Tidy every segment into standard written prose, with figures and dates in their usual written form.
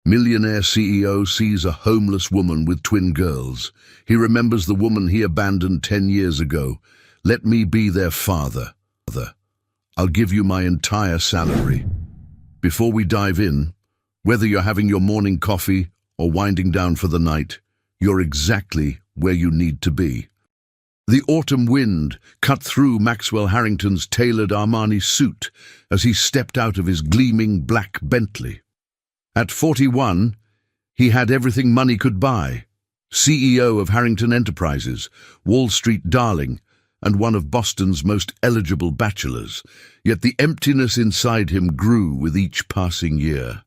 Millionaire CEO sees a homeless woman with twin girls. He remembers the woman he abandoned 10 years ago. Let me be their father. I'll give you my entire salary. Before we dive in, whether you're having your morning coffee or winding down for the night, you're exactly where you need to be. The autumn wind cut through Maxwell Harrington's tailored Armani suit as he stepped out of his gleaming black Bentley. At 41, he had everything money could buy. CEO of Harrington Enterprises, Wall Street darling, and one of Boston's most eligible bachelors, yet the emptiness inside him grew with each passing year.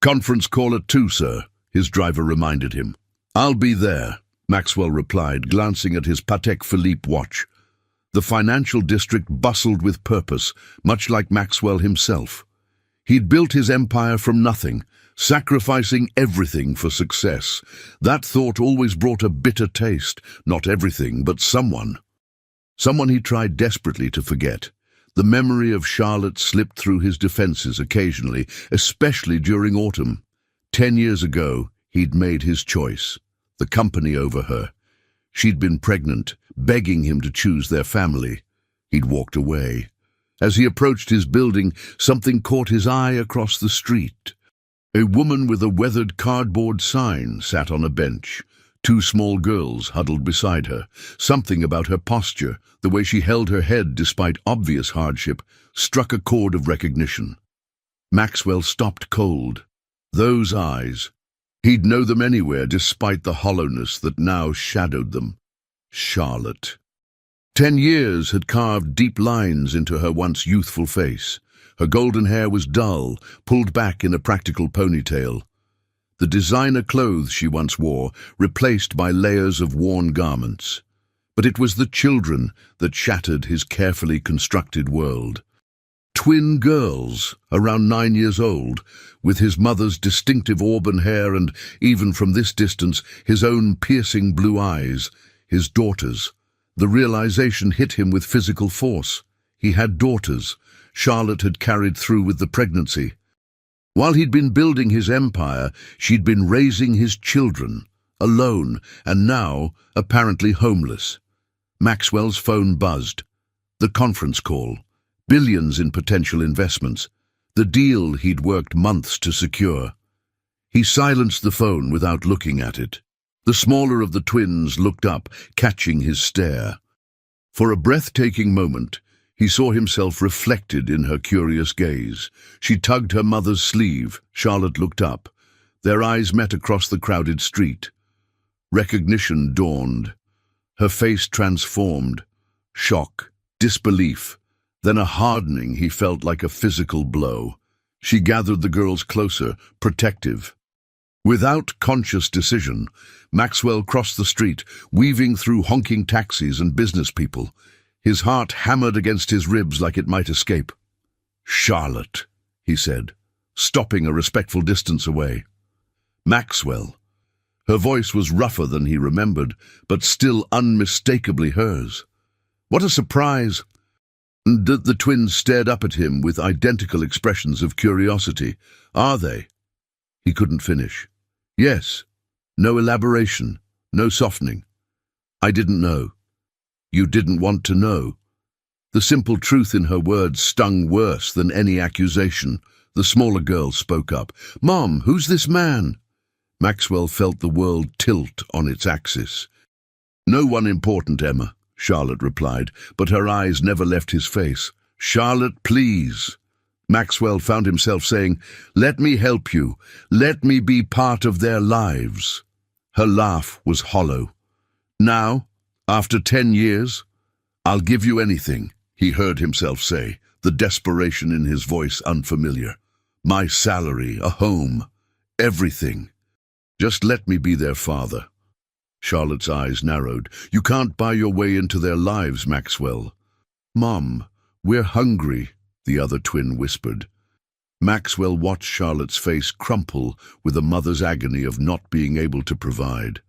"Conference call at 2, sir," his driver reminded him. "I'll be there," Maxwell replied, glancing at his Patek Philippe watch. The financial district bustled with purpose, much like Maxwell himself. He'd built his empire from nothing, sacrificing everything for success. That thought always brought a bitter taste, not everything, but someone. Someone he tried desperately to forget. The memory of Charlotte slipped through his defenses occasionally, especially during autumn. 10 years ago, he'd made his choice. The company over her. She'd been pregnant, begging him to choose their family. He'd walked away. As he approached his building, something caught his eye across the street. A woman with a weathered cardboard sign sat on a bench. 2 small girls huddled beside her. Something about her posture, the way she held her head despite obvious hardship, struck a chord of recognition. Maxwell stopped cold. Those eyes. He'd know them anywhere despite the hollowness that now shadowed them. Charlotte. 10 years had carved deep lines into her once youthful face. Her golden hair was dull, pulled back in a practical ponytail. The designer clothes she once wore, replaced by layers of worn garments. But it was the children that shattered his carefully constructed world. Twin girls, around 9 years old, with his mother's distinctive auburn hair and, even from this distance, his own piercing blue eyes, his daughters. The realization hit him with physical force. He had daughters. Charlotte had carried through with the pregnancy. While he'd been building his empire, she'd been raising his children, alone, and now apparently homeless. Maxwell's phone buzzed. The conference call. Billions in potential investments. The deal he'd worked months to secure. He silenced the phone without looking at it. The smaller of the twins looked up, catching his stare. For a breathtaking moment, he saw himself reflected in her curious gaze. She tugged her mother's sleeve. Charlotte looked up. Their eyes met across the crowded street. Recognition dawned. Her face transformed. Shock, disbelief, then a hardening he felt like a physical blow. She gathered the girls closer, protective. Without conscious decision, Maxwell crossed the street, weaving through honking taxis and business people. His heart hammered against his ribs like it might escape. "Charlotte," he said, stopping a respectful distance away. Maxwell. Her voice was rougher than he remembered, but still unmistakably hers. What a surprise! The twins stared up at him with identical expressions of curiosity. "Are they?" He couldn't finish. "Yes." No elaboration, no softening. "I didn't know." "You didn't want to know." The simple truth in her words stung worse than any accusation. The smaller girl spoke up. "Mom, who's this man?" Maxwell felt the world tilt on its axis. "No one important, Emma," Charlotte replied, but her eyes never left his face. "Charlotte, please." Maxwell found himself saying, "Let me help you. Let me be part of their lives." Her laugh was hollow. "Now, after 10 years, I'll give you anything," he heard himself say, the desperation in his voice unfamiliar. "My salary, a home, everything. Just let me be their father." Charlotte's eyes narrowed. "You can't buy your way into their lives, Maxwell." "Mom, we're hungry," the other twin whispered. Maxwell watched Charlotte's face crumple with a mother's agony of not being able to provide.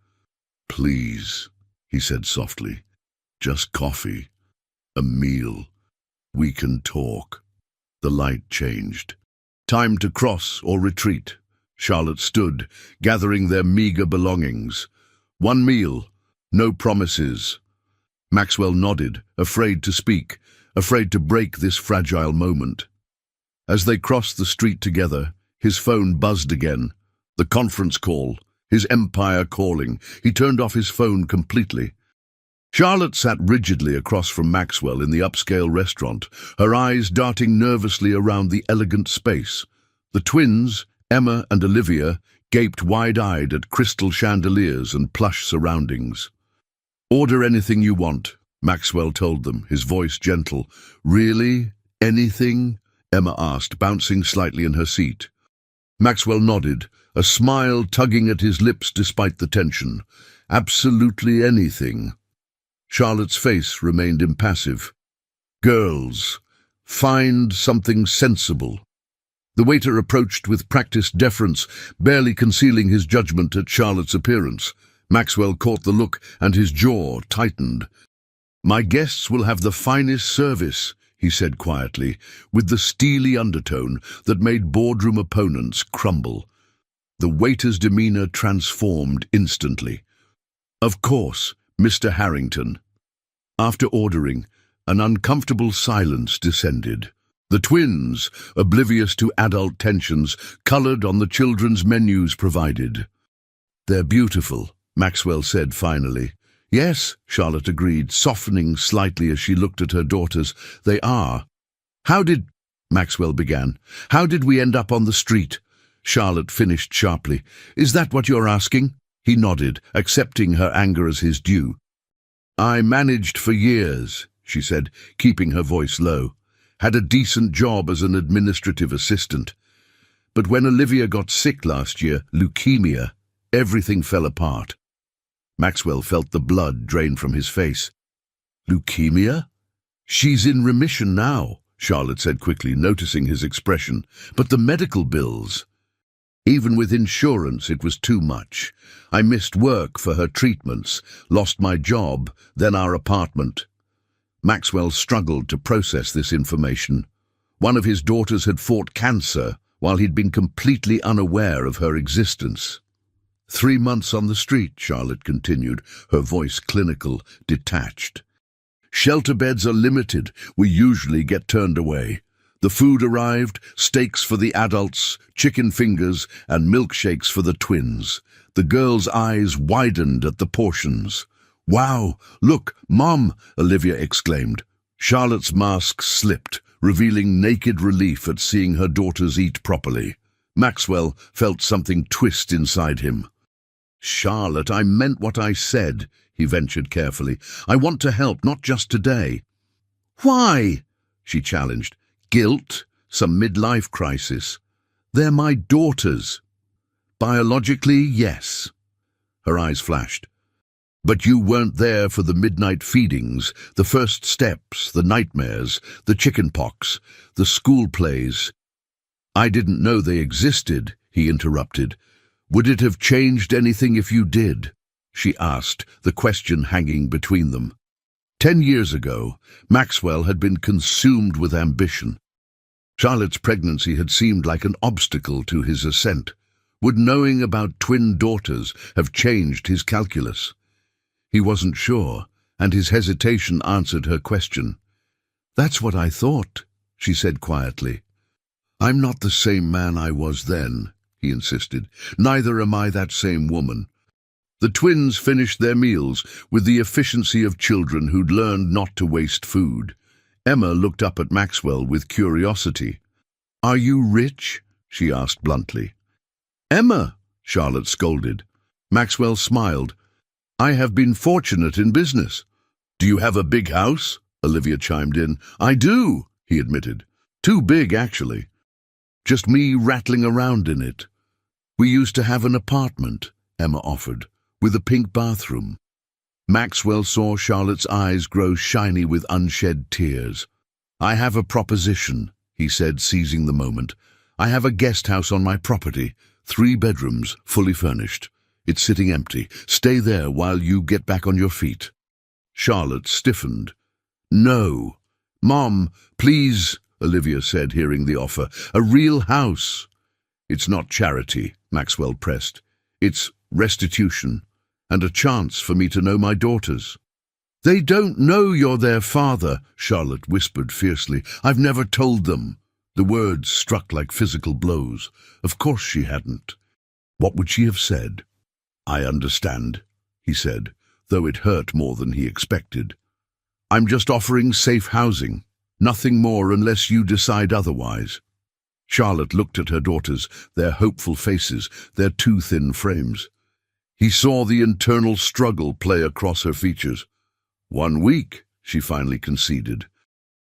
"Please," he said softly, "just coffee, a meal. We can talk." The light changed. Time to cross or retreat. Charlotte stood, gathering their meager belongings. One meal, no promises. Maxwell nodded, afraid to speak, afraid to break this fragile moment. As they crossed the street together, his phone buzzed again. The conference call, his empire calling. He turned off his phone completely. Charlotte sat rigidly across from Maxwell in the upscale restaurant, her eyes darting nervously around the elegant space. The twins, Emma and Olivia, gaped wide-eyed at crystal chandeliers and plush surroundings. "Order anything you want," Maxwell told them, his voice gentle. "Really? Anything?" Emma asked, bouncing slightly in her seat. Maxwell nodded, a smile tugging at his lips despite the tension. "Absolutely anything." Charlotte's face remained impassive. "Girls, find something sensible." The waiter approached with practiced deference, barely concealing his judgment at Charlotte's appearance. Maxwell caught the look, and his jaw tightened. "My guests will have the finest service," he said quietly, with the steely undertone that made boardroom opponents crumble. The waiter's demeanor transformed instantly. "Of course, Mr. Harrington." After ordering, an uncomfortable silence descended. The twins, oblivious to adult tensions, colored on the children's menus provided. "They're beautiful," Maxwell said finally. "Yes," Charlotte agreed, softening slightly as she looked at her daughters. "They are." "How did—" Maxwell began. "How did we end up on the street?" Charlotte finished sharply. "Is that what you're asking?" He nodded, accepting her anger as his due. "I managed for years," she said, keeping her voice low. "Had a decent job as an administrative assistant. But when Olivia got sick last year, leukemia, everything fell apart." Maxwell felt the blood drain from his face. "Leukemia? She's in remission now," Charlotte said quickly, noticing his expression. "But the medical bills—" "Even with insurance, it was too much. I missed work for her treatments, lost my job, then our apartment." Maxwell struggled to process this information. One of his daughters had fought cancer, while he'd been completely unaware of her existence. "3 months on the street," Charlotte continued, her voice clinical, detached. "Shelter beds are limited. We usually get turned away. The food arrived, steaks for the adults, chicken fingers, and milkshakes for the twins. The girls' eyes widened at the portions. "Wow, look, Mom!" Olivia exclaimed. Charlotte's mask slipped, revealing naked relief at seeing her daughters eat properly. Maxwell felt something twist inside him. "Charlotte, I meant what I said," he ventured carefully. "I want to help, not just today." "Why?" she challenged. "Guilt, some midlife crisis. They're my daughters." "Biologically, yes." Her eyes flashed. "But you weren't there for the midnight feedings, the first steps, the nightmares, the chicken pox, the school plays." "I didn't know they existed," he interrupted. "Would it have changed anything if you did?" she asked, the question hanging between them. 10 years ago, Maxwell had been consumed with ambition. Charlotte's pregnancy had seemed like an obstacle to his ascent. Would knowing about twin daughters have changed his calculus? He wasn't sure, and his hesitation answered her question. "That's what I thought," she said quietly. "I'm not the same man I was then," he insisted. "Neither am I that same woman." The twins finished their meals with the efficiency of children who'd learned not to waste food. Emma looked up at Maxwell with curiosity. "Are you rich?" she asked bluntly. "Emma!" Charlotte scolded. Maxwell smiled. "I have been fortunate in business." "Do you have a big house?" Olivia chimed in. "I do," he admitted. "Too big, actually. Just me rattling around in it." "We used to have an apartment," Emma offered, "with a pink bathroom." Maxwell saw Charlotte's eyes grow shiny with unshed tears. "I have a proposition," he said, seizing the moment. "I have a guest house on my property, 3 bedrooms, fully furnished. It's sitting empty. Stay there while you get back on your feet." Charlotte stiffened. "No." "Mom, please," Olivia said, hearing the offer. "A real house." "It's not charity," Maxwell pressed. "It's restitution, and a chance for me to know my daughters." "They don't know you're their father," Charlotte whispered fiercely. "I've never told them." The words struck like physical blows. Of course she hadn't. What would she have said? "I understand," he said, though it hurt more than he expected. "I'm just offering safe housing. Nothing more unless you decide otherwise." Charlotte looked at her daughters, their hopeful faces, their too thin frames. He saw the internal struggle play across her features. "1 week," she finally conceded.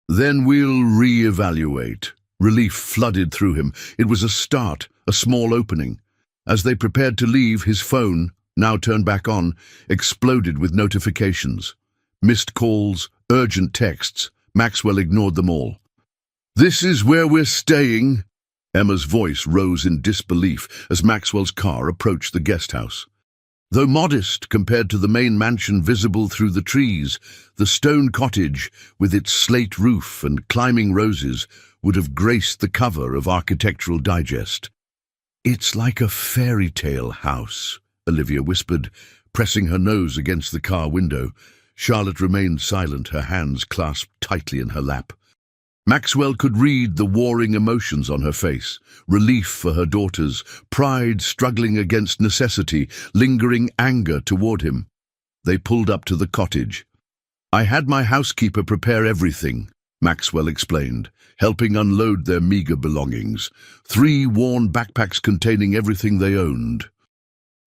"Then we'll re-evaluate." Relief flooded through him. It was a start, a small opening. As they prepared to leave, his phone, now turned back on, exploded with notifications. Missed calls, urgent texts. Maxwell ignored them all. "This is where we're staying." Emma's voice rose in disbelief as Maxwell's car approached the guest house. Though modest compared to the main mansion visible through the trees, the stone cottage, with its slate roof and climbing roses, would have graced the cover of Architectural Digest. "It's like a fairy tale house," Olivia whispered, pressing her nose against the car window. Charlotte remained silent, her hands clasped tightly in her lap. Maxwell could read the warring emotions on her face, relief for her daughters, pride struggling against necessity, lingering anger toward him. They pulled up to the cottage. "I had my housekeeper prepare everything," Maxwell explained, helping unload their meager belongings, 3 worn backpacks containing everything they owned.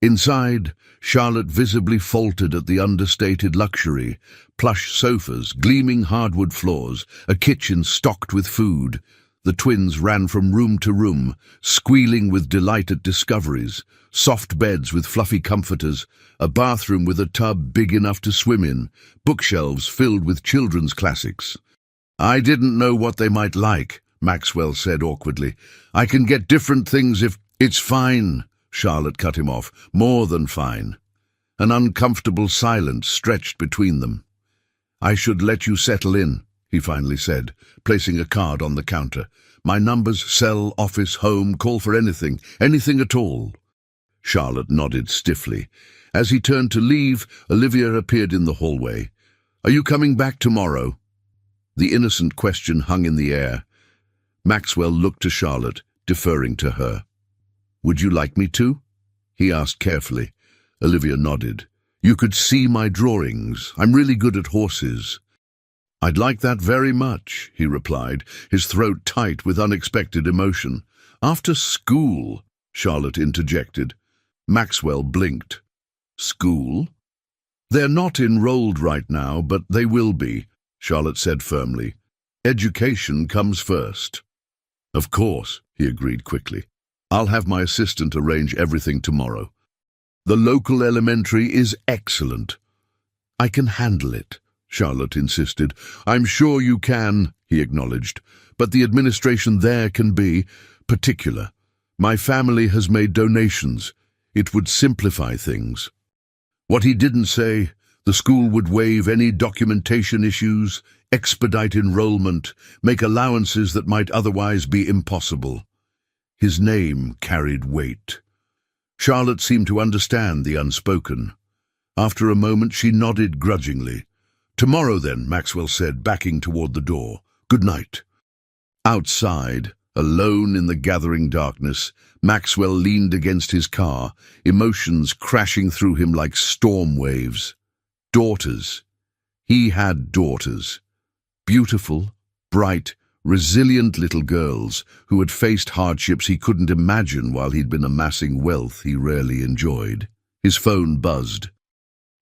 Inside, Charlotte visibly faltered at the understated luxury: plush sofas, gleaming hardwood floors, a kitchen stocked with food. The twins ran from room to room, squealing with delight at discoveries: soft beds with fluffy comforters, a bathroom with a tub big enough to swim in, bookshelves filled with children's classics. "I didn't know what they might like," Maxwell said awkwardly. "I can get different things if—" "It's fine," Charlotte cut him off. "More than fine." An uncomfortable silence stretched between them. "I should let you settle in," he finally said, placing a card on the counter. "My numbers: cell, office, home, call for anything, anything at all." Charlotte nodded stiffly. As he turned to leave, Olivia appeared in the hallway. "Are you coming back tomorrow?" The innocent question hung in the air. Maxwell looked to Charlotte, deferring to her. "Would you like me to?" he asked carefully. Olivia nodded. "You could see my drawings. I'm really good at horses." "I'd like that very much," he replied, his throat tight with unexpected emotion. "After school," Charlotte interjected. Maxwell blinked. "School?" "They're not enrolled right now, but they will be," Charlotte said firmly. "Education comes first." "Of course," he agreed quickly. "I'll have my assistant arrange everything tomorrow." "The local elementary is excellent." "I can handle it," Charlotte insisted. "I'm sure you can," he acknowledged, "but the administration there can be particular. My family has made donations. It would simplify things." What he didn't say: the school would waive any documentation issues, expedite enrollment, make allowances that might otherwise be impossible. His name carried weight. Charlotte seemed to understand the unspoken. After a moment she nodded grudgingly. "Tomorrow then," Maxwell said, backing toward the door. "Good night." Outside, alone in the gathering darkness, Maxwell leaned against his car, emotions crashing through him like storm waves. Daughters. He had daughters. Beautiful, bright, resilient little girls who had faced hardships he couldn't imagine while he'd been amassing wealth he rarely enjoyed. His phone buzzed.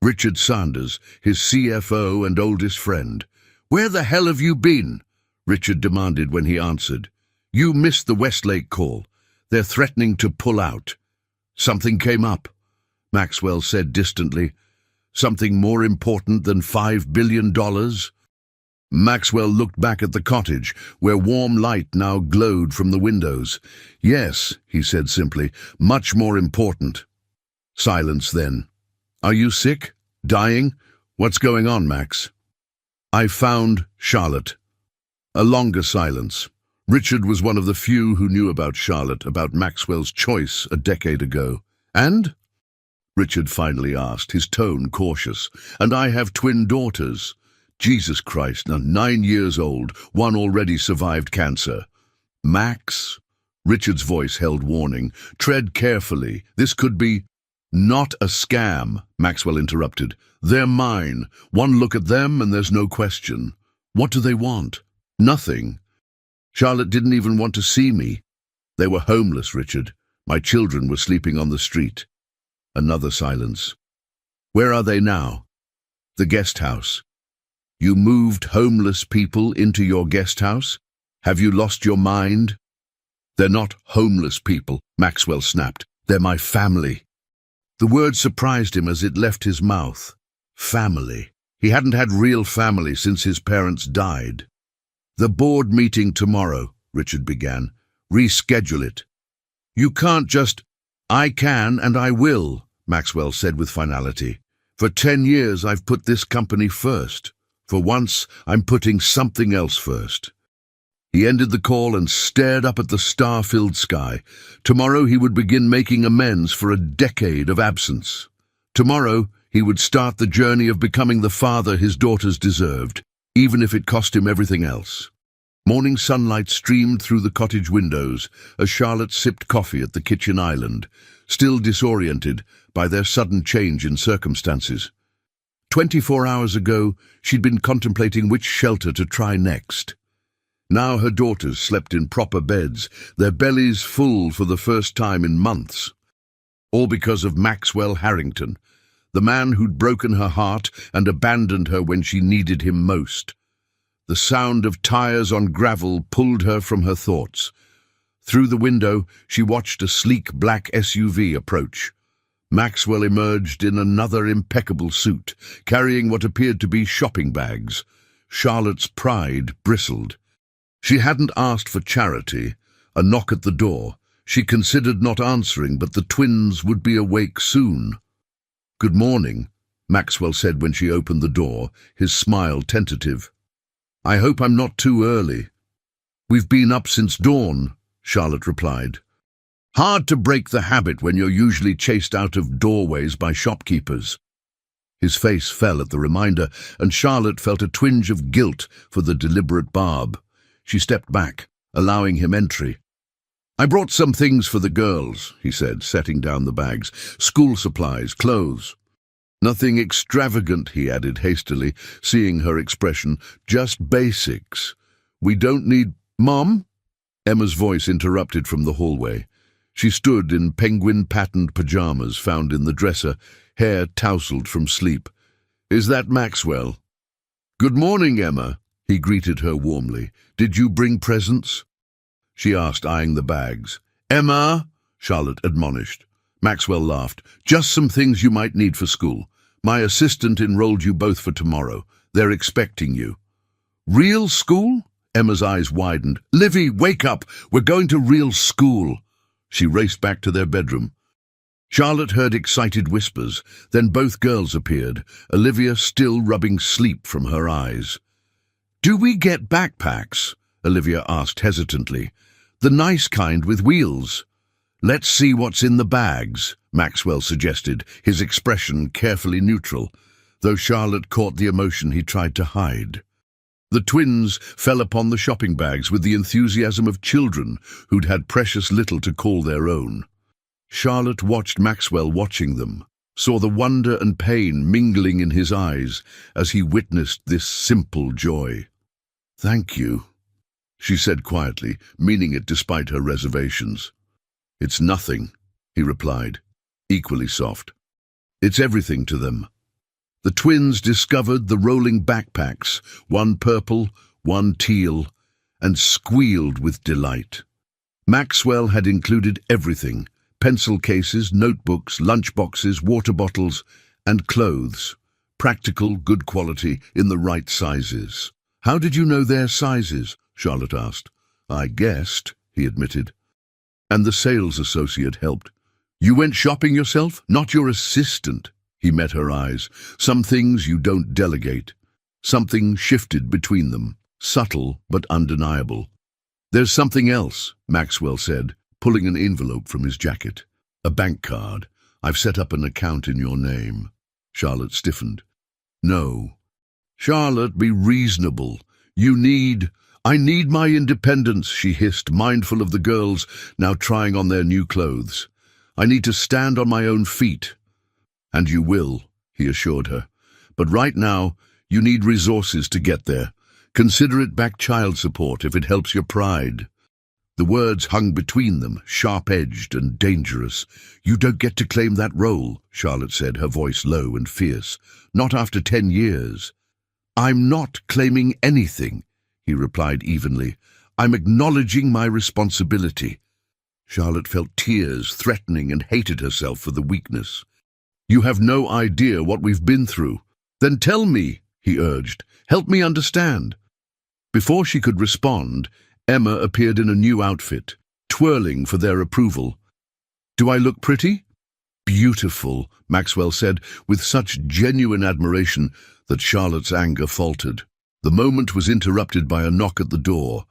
Richard Sanders, his CFO and oldest friend. "Where the hell have you been?" Richard demanded when he answered. "You missed the Westlake call. They're threatening to pull out." "Something came up," Maxwell said distantly. "Something more important than $5 billion? Maxwell looked back at the cottage, where warm light now glowed from the windows. "Yes," he said simply, "much more important." Silence then. "Are you sick? Dying? What's going on, Max?" "I found Charlotte." A longer silence. Richard was one of the few who knew about Charlotte, about Maxwell's choice a decade ago. "And?" Richard finally asked, his tone cautious. "And I have twin daughters. Jesus Christ, now 9 years old, one already survived cancer." "Max?" Richard's voice held warning. "Tread carefully. This could be—" "Not a scam," Maxwell interrupted. "They're mine. One look at them and there's no question. What do they want?" "Nothing. Charlotte didn't even want to see me. They were homeless, Richard. My children were sleeping on the street." Another silence. "Where are they now?" "The guest house." "You moved homeless people into your guest house? Have you lost your mind?" "They're not homeless people," Maxwell snapped. "They're my family." The word surprised him as it left his mouth. Family. He hadn't had real family since his parents died. "The board meeting tomorrow," Richard began. "Reschedule it." "You can't just—" "I can and I will," Maxwell said with finality. "For 10 years I've put this company first. For once, I'm putting something else first." He ended the call and stared up at the star-filled sky. Tomorrow he would begin making amends for a decade of absence. Tomorrow he would start the journey of becoming the father his daughters deserved, even if it cost him everything else. Morning sunlight streamed through the cottage windows as Charlotte sipped coffee at the kitchen island, still disoriented by their sudden change in circumstances. 24 hours ago, she'd been contemplating which shelter to try next. Now her daughters slept in proper beds, their bellies full for the first time in months. All because of Maxwell Harrington, the man who'd broken her heart and abandoned her when she needed him most. The sound of tires on gravel pulled her from her thoughts. Through the window, she watched a sleek black SUV approach. Maxwell emerged in another impeccable suit, carrying what appeared to be shopping bags. Charlotte's pride bristled. She hadn't asked for charity, a knock at the door. She considered not answering, but the twins would be awake soon. "Good morning," Maxwell said when she opened the door, his smile tentative. "I hope I'm not too early." "We've been up since dawn," Charlotte replied. "Hard to break the habit when you're usually chased out of doorways by shopkeepers." His face fell at the reminder, and Charlotte felt a twinge of guilt for the deliberate barb. She stepped back, allowing him entry. "I brought some things for the girls," he said, setting down the bags. "School supplies, clothes." "Nothing extravagant," he added hastily, seeing her expression. "Just basics. We don't need—" "Mom?" Emma's voice interrupted from the hallway. She stood in penguin-patterned pajamas found in the dresser, hair tousled from sleep. "Is that Maxwell?" "Good morning, Emma," he greeted her warmly. "Did you bring presents?" She asked, eyeing the bags. "Emma," Charlotte admonished. Maxwell laughed. "Just some things you might need for school. My assistant enrolled you both for tomorrow. They're expecting you." "Real school?" Emma's eyes widened. "Livy, wake up! We're going to real school." She raced back to their bedroom. Charlotte heard excited whispers. Then both girls appeared, Olivia still rubbing sleep from her eyes. "Do we get backpacks?" Olivia asked hesitantly. "The nice kind with wheels." "Let's see what's in the bags," Maxwell suggested, his expression carefully neutral, though Charlotte caught the emotion he tried to hide. The twins fell upon the shopping bags with the enthusiasm of children who'd had precious little to call their own. Charlotte watched Maxwell watching them, saw the wonder and pain mingling in his eyes as he witnessed this simple joy. "Thank you," she said quietly, meaning it despite her reservations. "It's nothing," he replied, equally soft. "It's everything to them." The twins discovered the rolling backpacks, one purple, one teal, and squealed with delight. Maxwell had included everything: pencil cases, notebooks, lunchboxes, water bottles, and clothes. Practical, good quality, in the right sizes. "How did you know their sizes?" Charlotte asked. "I guessed," he admitted. "And the sales associate helped." "You went shopping yourself? Not your assistant?" He met her eyes. "Some things you don't delegate." Something shifted between them, subtle but undeniable. There's something else, Maxwell said, pulling an envelope from his jacket. A bank card. I've set up an account in your name. Charlotte stiffened. No. Charlotte, be reasonable. I need my independence, she hissed, mindful of the girls now trying on their new clothes. I need to stand on my own feet. And you will, he assured her. But right now, you need resources to get there. Consider it back child support if it helps your pride. The words hung between them, sharp-edged and dangerous. You don't get to claim that role, Charlotte said, her voice low and fierce. Not after 10 years. I'm not claiming anything, he replied evenly. I'm acknowledging my responsibility. Charlotte felt tears, threatening, and hated herself for the weakness. You have no idea what we've been through. Then tell me, he urged. Help me understand. Before she could respond, Emma appeared in a new outfit, twirling for their approval. Do I look pretty? Beautiful, Maxwell said, with such genuine admiration that Charlotte's anger faltered. The moment was interrupted by a knock at the door.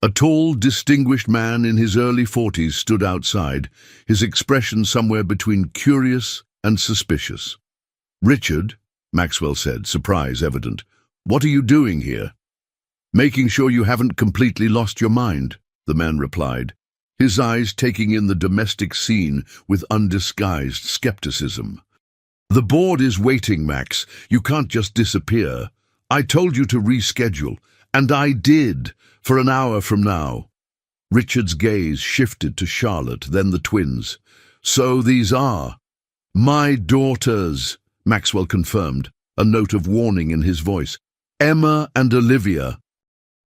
A tall, distinguished man in his early 40s stood outside, his expression somewhere between curious and suspicious. Richard, Maxwell said, surprise evident. What are you doing here? Making sure you haven't completely lost your mind, the man replied, his eyes taking in the domestic scene with undisguised skepticism. The board is waiting, Max. You can't just disappear. I told you to reschedule, and I did, for an hour from now. Richard's gaze shifted to Charlotte, then the twins. So these are my daughters, Maxwell confirmed, a note of warning in his voice. Emma and Olivia.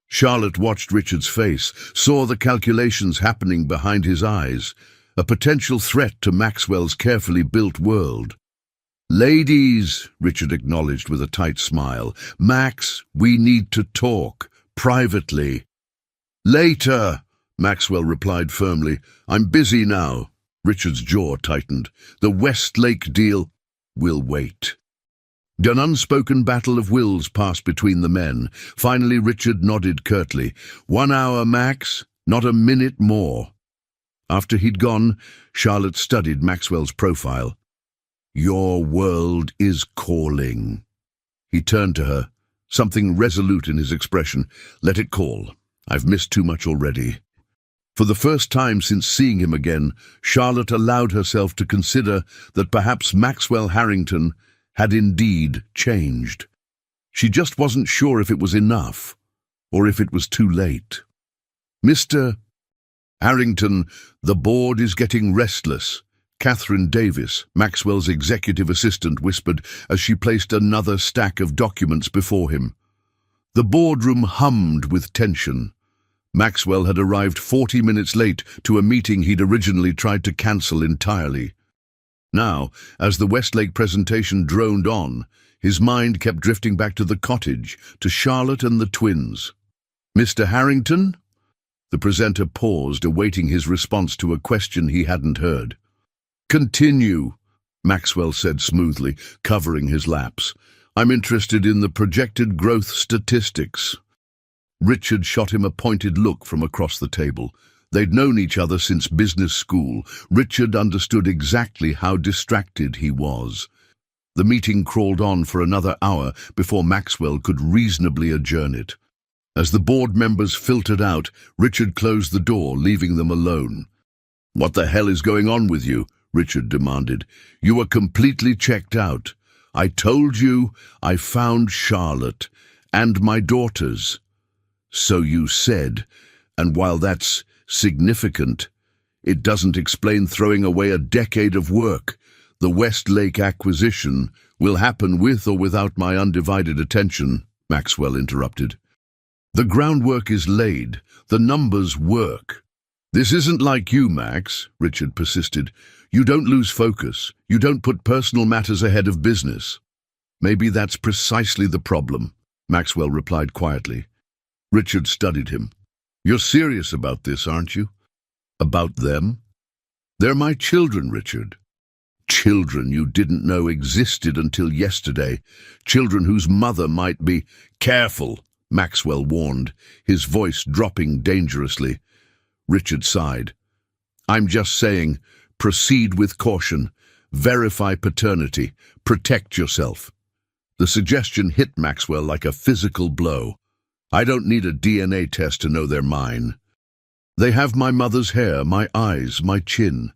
Charlotte watched Richard's face, saw the calculations happening behind his eyes, a potential threat to Maxwell's carefully built world. Ladies, Richard acknowledged with a tight smile. Max, we need to talk, privately. Later, Maxwell replied firmly. I'm busy now. Richard's jaw tightened. The Westlake deal will wait. An unspoken battle of wills passed between the men. Finally, Richard nodded curtly. 1 hour, Max, not a minute more. After he'd gone, Charlotte studied Maxwell's profile. Your world is calling. He turned to her, something resolute in his expression. Let it call. I've missed too much already. For the first time since seeing him again, Charlotte allowed herself to consider that perhaps Maxwell Harrington had indeed changed. She just wasn't sure if it was enough, or if it was too late. Mr. Harrington, the board is getting restless. Catherine Davis, Maxwell's executive assistant, whispered as she placed another stack of documents before him. The boardroom hummed with tension. Maxwell had arrived 40 minutes late to a meeting he'd originally tried to cancel entirely. Now, as the Westlake presentation droned on, his mind kept drifting back to the cottage, to Charlotte and the twins. Mr. Harrington? The presenter paused, awaiting his response to a question he hadn't heard. Continue, Maxwell said smoothly, covering his lapse. I'm interested in the projected growth statistics. Richard shot him a pointed look from across the table. They'd known each other since business school. Richard understood exactly how distracted he was. The meeting crawled on for another hour before Maxwell could reasonably adjourn it. As the board members filtered out, Richard closed the door, leaving them alone. What the hell is going on with you? Richard demanded. You are completely checked out. I told you I found Charlotte and my daughters. So you said, and while that's significant, it doesn't explain throwing away a decade of work. The Westlake acquisition will happen with or without my undivided attention, Maxwell interrupted. The groundwork is laid. The numbers work. This isn't like you, Max, Richard persisted. You don't lose focus. You don't put personal matters ahead of business. Maybe that's precisely the problem, Maxwell replied quietly. Richard studied him. You're serious about this, aren't you? About them? They're my children, Richard. Children you didn't know existed until yesterday. Children whose mother might be... Careful, Maxwell warned, his voice dropping dangerously. Richard sighed. I'm just saying, proceed with caution, verify paternity, protect yourself. The suggestion hit Maxwell like a physical blow. I don't need a DNA test to know they're mine. They have my mother's hair, my eyes, my chin.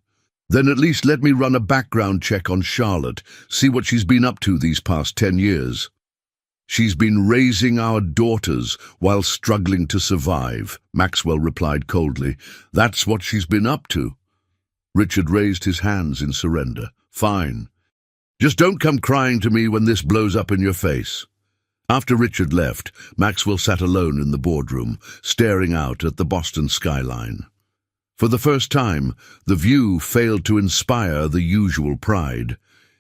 Then at least let me run a background check on Charlotte, see what she's been up to these past 10 years. She's been raising our daughters while struggling to survive, Maxwell replied coldly. That's what she's been up to. Richard raised his hands in surrender. Fine. Just don't come crying to me when this blows up in your face. After Richard left, Maxwell sat alone in the boardroom, staring out at the Boston skyline. For the first time, the view failed to inspire the usual pride.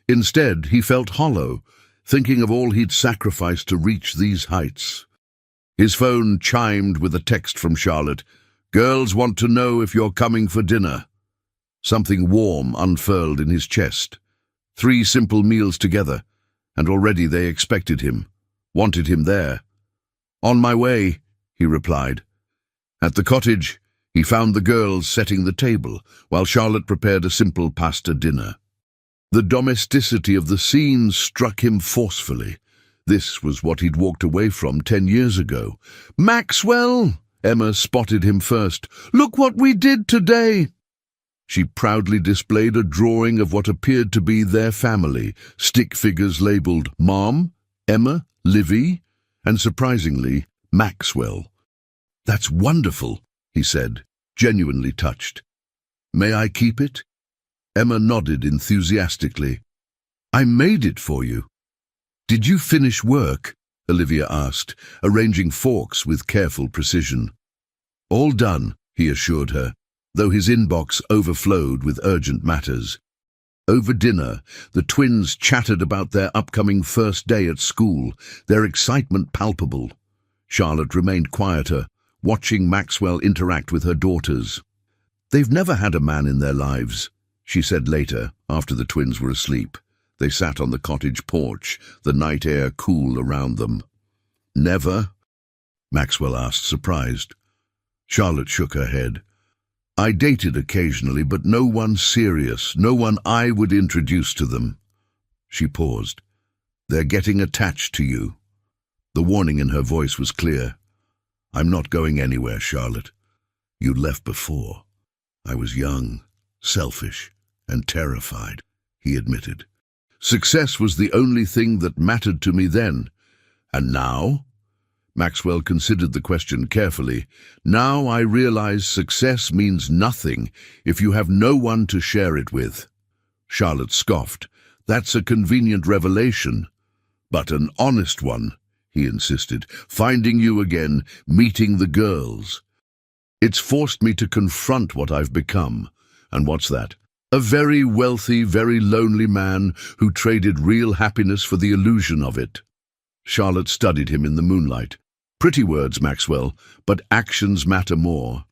Instead, he felt hollow, thinking of all he'd sacrificed to reach these heights. His phone chimed with a text from Charlotte. Girls want to know if you're coming for dinner. Something warm unfurled in his chest. 3 simple meals together, and already they expected him, wanted him there. On my way, he replied. At the cottage, he found the girls setting the table, while Charlotte prepared a simple pasta dinner. The domesticity of the scene struck him forcefully. This was what he'd walked away from 10 years ago. Maxwell! Emma spotted him first. Look what we did today! She proudly displayed a drawing of what appeared to be their family, stick figures labelled Mom, Emma, Livy, and surprisingly, Maxwell. That's wonderful, he said, genuinely touched. May I keep it? Emma nodded enthusiastically. I made it for you. Did you finish work? Olivia asked, arranging forks with careful precision. All done, he assured her, though his inbox overflowed with urgent matters. Over dinner, the twins chattered about their upcoming first day at school, their excitement palpable. Charlotte remained quieter, watching Maxwell interact with her daughters. They've never had a man in their lives, she said later, after the twins were asleep. They sat on the cottage porch, the night air cool around them. Never? Maxwell asked, surprised. Charlotte shook her head. I dated occasionally, but no one serious, no one I would introduce to them. She paused. They're getting attached to you. The warning in her voice was clear. I'm not going anywhere, Charlotte. You left before. I was young, selfish, and terrified, he admitted. Success was the only thing that mattered to me then. And now? Maxwell considered the question carefully. Now I realize success means nothing if you have no one to share it with. Charlotte scoffed. That's a convenient revelation. But an honest one, he insisted. Finding you again, meeting the girls. It's forced me to confront what I've become. And what's that? A very wealthy, very lonely man who traded real happiness for the illusion of it. Charlotte studied him in the moonlight. Pretty words, Maxwell, but actions matter more.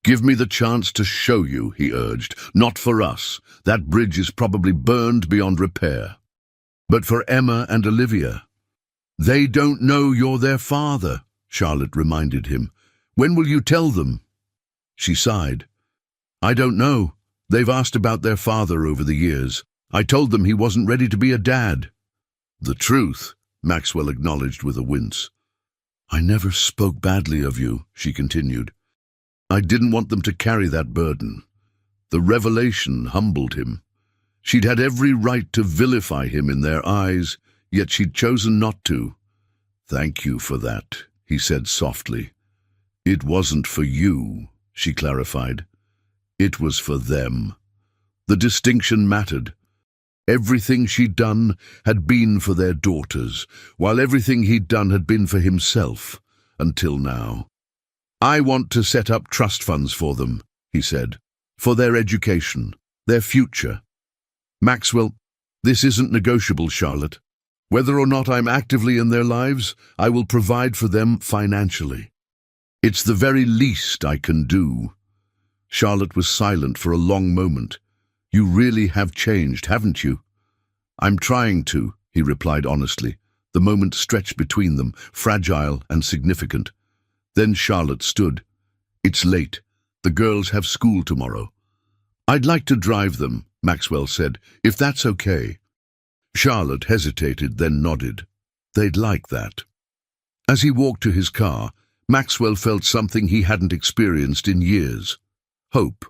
Give me the chance to show you, he urged. Not for us. That bridge is probably burned beyond repair. But for Emma and Olivia. They don't know you're their father, Charlotte reminded him. When will you tell them? She sighed. I don't know. They've asked about their father over the years. I told them he wasn't ready to be a dad. The truth, Maxwell acknowledged with a wince. I never spoke badly of you, she continued. I didn't want them to carry that burden. The revelation humbled him. She'd had every right to vilify him in their eyes, yet she'd chosen not to. Thank you for that, he said softly. It wasn't for you, she clarified. It was for them. The distinction mattered. Everything she'd done had been for their daughters, while everything he'd done had been for himself, until now. I want to set up trust funds for them, he said, for their education, their future. Maxwell, this isn't negotiable, Charlotte. Whether or not I'm actively in their lives, I will provide for them financially. It's the very least I can do. Charlotte was silent for a long moment. You really have changed, haven't you? I'm trying to, he replied honestly. The moment stretched between them, fragile and significant. Then Charlotte stood. "It's late. The girls have school tomorrow." "I'd like to drive them," Maxwell said, "if that's okay." Charlotte hesitated, then nodded. They'd like that. As he walked to his car, Maxwell felt something he hadn't experienced in years. Hope.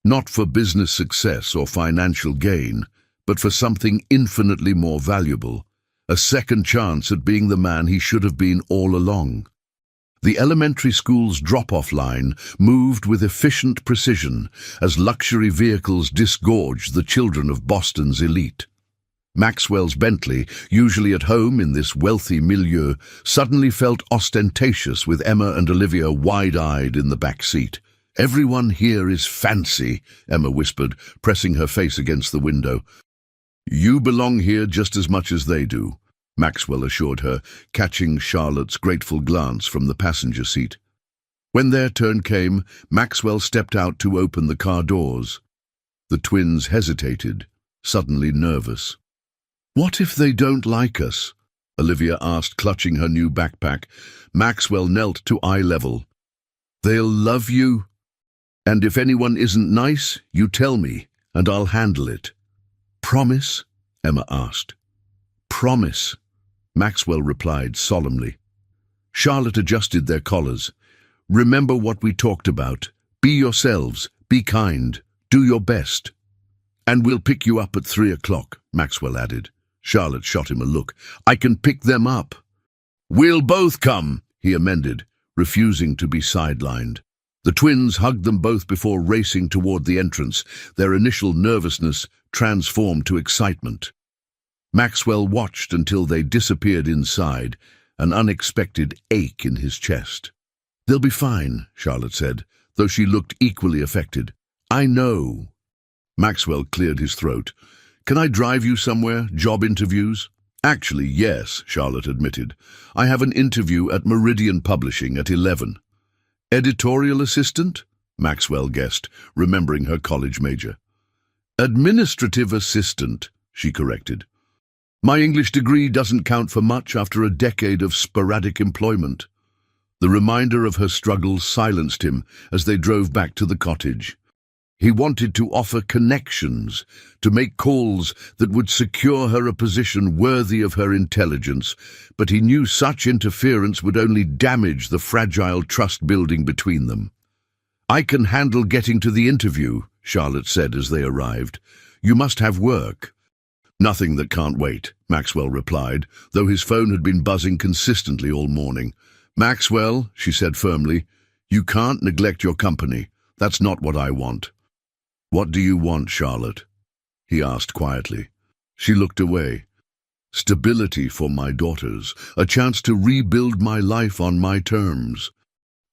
Not for business success or financial gain, but for something infinitely more valuable. A second chance at being the man he should have been all along. The elementary school's drop-off line moved with efficient precision as luxury vehicles disgorged the children of Boston's elite. Maxwell's Bentley, usually at home in this wealthy milieu, suddenly felt ostentatious with Emma and Olivia wide-eyed in the back seat. "Everyone here is fancy," Emma whispered, pressing her face against the window. "You belong here just as much as they do," Maxwell assured her, catching Charlotte's grateful glance from the passenger seat. When their turn came, Maxwell stepped out to open the car doors. The twins hesitated, suddenly nervous. "What if they don't like us?" Olivia asked, clutching her new backpack. Maxwell knelt to eye level. "They'll love you. And if anyone isn't nice, you tell me, and I'll handle it." "Promise?" Emma asked. "Promise," Maxwell replied solemnly. Charlotte adjusted their collars. "Remember what we talked about. Be yourselves, be kind, do your best. And we'll pick you up at 3 o'clock, Maxwell added. Charlotte shot him a look. "I can pick them up." "We'll both come," he amended, refusing to be sidelined. The twins hugged them both before racing toward the entrance, their initial nervousness transformed to excitement. Maxwell watched until they disappeared inside, an unexpected ache in his chest. "They'll be fine," Charlotte said, though she looked equally affected. "I know." Maxwell cleared his throat. "Can I drive you somewhere? Job interviews?" "Actually, yes," Charlotte admitted. "I have an interview at Meridian Publishing at 11. "Editorial assistant?" Maxwell guessed, remembering her college major. "Administrative assistant," she corrected. "My English degree doesn't count for much after a decade of sporadic employment." The reminder of her struggles silenced him as they drove back to the cottage. He wanted to offer connections, to make calls that would secure her a position worthy of her intelligence, but he knew such interference would only damage the fragile trust building between them. "I can handle getting to the interview," Charlotte said as they arrived. "You must have work." "Nothing that can't wait," Maxwell replied, though his phone had been buzzing consistently all morning. "Maxwell," she said firmly, "you can't neglect your company. That's not what I want." "What do you want, Charlotte?" he asked quietly. She looked away. "Stability for my daughters, a chance to rebuild my life on my terms."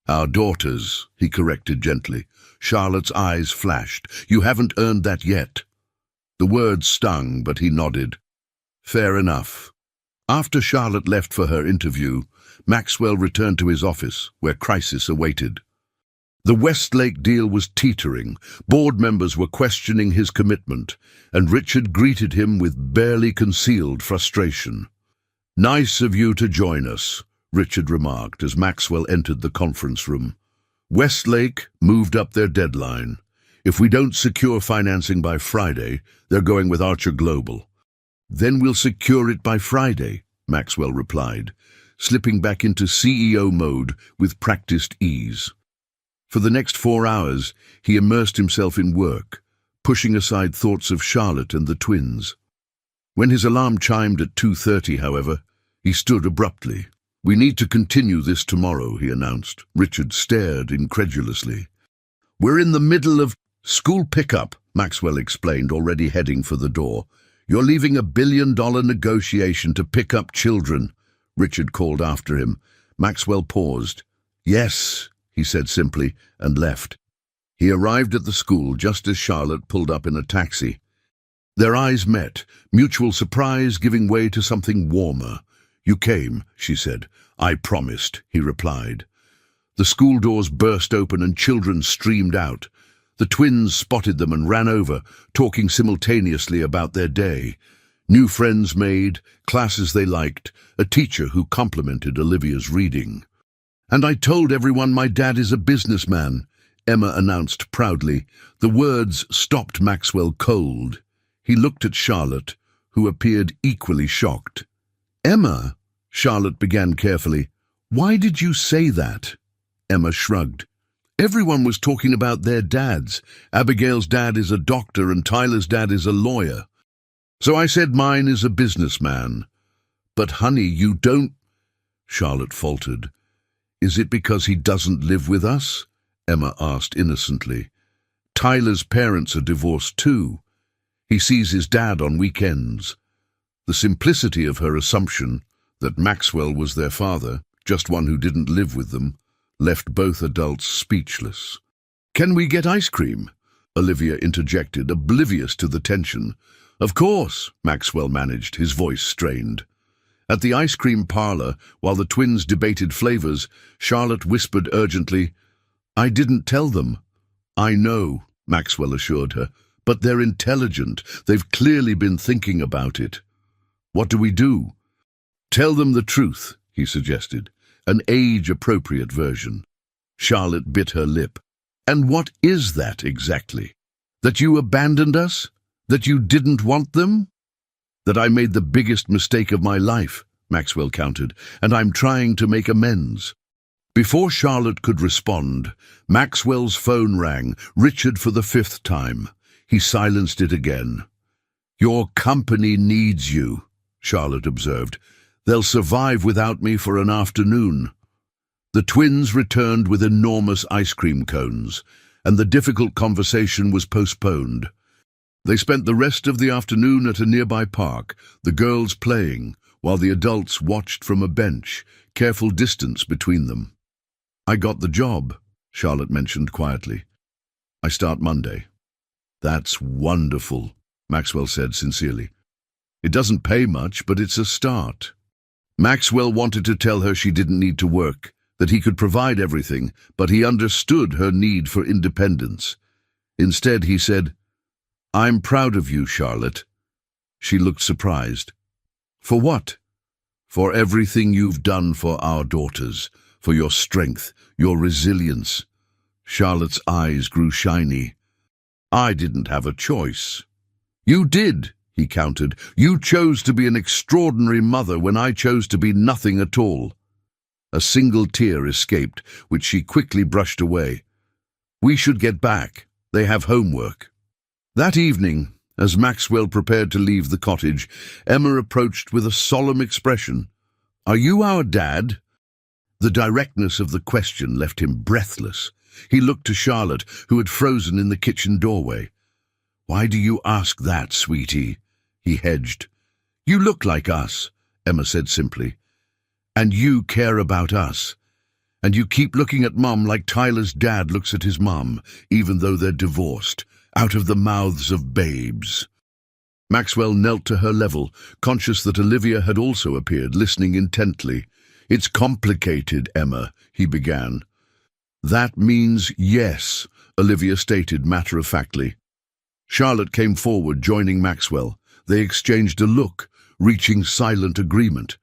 "Our daughters," he corrected gently. Charlotte's eyes flashed. "You haven't earned that yet." The words stung, but he nodded. "Fair enough." After Charlotte left for her interview, Maxwell returned to his office, where crisis awaited. The Westlake deal was teetering, board members were questioning his commitment, and Richard greeted him with barely concealed frustration. "Nice of you to join us," Richard remarked as Maxwell entered the conference room. "Westlake moved up their deadline. If we don't secure financing by Friday, they're going with Archer Global." "Then we'll secure it by Friday," Maxwell replied, slipping back into CEO mode with practiced ease. For the next 4 hours, he immersed himself in work, pushing aside thoughts of Charlotte and the twins. When his alarm chimed at 2:30, however, he stood abruptly. "We need to continue this tomorrow," he announced. Richard stared incredulously. "We're in the middle of school pickup," Maxwell explained, already heading for the door. "You're leaving $1 billion negotiation to pick up children," Richard called after him. Maxwell paused. "Yes," he said simply, and left. He arrived at the school just as Charlotte pulled up in a taxi. Their eyes met, mutual surprise giving way to something warmer. "You came," she said. "I promised," he replied. The school doors burst open and children streamed out. The twins spotted them and ran over, talking simultaneously about their day. New friends made, classes they liked, a teacher who complimented Olivia's reading. "And I told everyone my dad is a businessman," Emma announced proudly. The words stopped Maxwell cold. He looked at Charlotte, who appeared equally shocked. "Emma," Charlotte began carefully, "why did you say that?" Emma shrugged. "Everyone was talking about their dads. Abigail's dad is a doctor and Tyler's dad is a lawyer. So I said mine is a businessman." "But honey, you don't—" Charlotte faltered. "Is it because he doesn't live with us?" Emma asked innocently. "Tyler's parents are divorced too. He sees his dad on weekends." The simplicity of her assumption that Maxwell was their father, just one who didn't live with them, left both adults speechless. "Can we get ice cream?" Olivia interjected, oblivious to the tension. "Of course," Maxwell managed, his voice strained. At the ice cream parlor, while the twins debated flavors, Charlotte whispered urgently, "I didn't tell them." "I know," Maxwell assured her, "but they're intelligent. They've clearly been thinking about it." "What do we do?" "Tell them the truth," he suggested, "an age-appropriate version." Charlotte bit her lip. "And what is that exactly? That you abandoned us? That you didn't want them?" "That I made the biggest mistake of my life," Maxwell countered, "and I'm trying to make amends." Before Charlotte could respond, Maxwell's phone rang, Richard for the 5th time. He silenced it again. "Your company needs you," Charlotte observed. "They'll survive without me for an afternoon." The twins returned with enormous ice cream cones, and the difficult conversation was postponed. They spent the rest of the afternoon at a nearby park, the girls playing, while the adults watched from a bench, careful distance between them. "I got the job," Charlotte mentioned quietly. "I start Monday." "That's wonderful," Maxwell said sincerely. "It doesn't pay much, but it's a start." Maxwell wanted to tell her she didn't need to work, that he could provide everything, but he understood her need for independence. Instead, he said, "I'm proud of you, Charlotte." She looked surprised. "For what?" "For everything you've done for our daughters, for your strength, your resilience." Charlotte's eyes grew shiny. "I didn't have a choice." "You did," he countered. "You chose to be an extraordinary mother when I chose to be nothing at all." A single tear escaped, which she quickly brushed away. "We should get back. They have homework." That evening, as Maxwell prepared to leave the cottage, Emma approached with a solemn expression. "Are you our dad?" The directness of the question left him breathless. He looked to Charlotte, who had frozen in the kitchen doorway. "Why do you ask that, sweetie?" He hedged. "You look like us," Emma said simply. "And you care about us. And you keep looking at Mum like Tyler's dad looks at his mum, even though they're divorced, out of the mouths of babes." Maxwell knelt to her level, conscious that Olivia had also appeared, listening intently. "It's complicated, Emma," he began. "That means yes," Olivia stated matter-of-factly. Charlotte came forward, joining Maxwell. They exchanged a look, reaching silent agreement.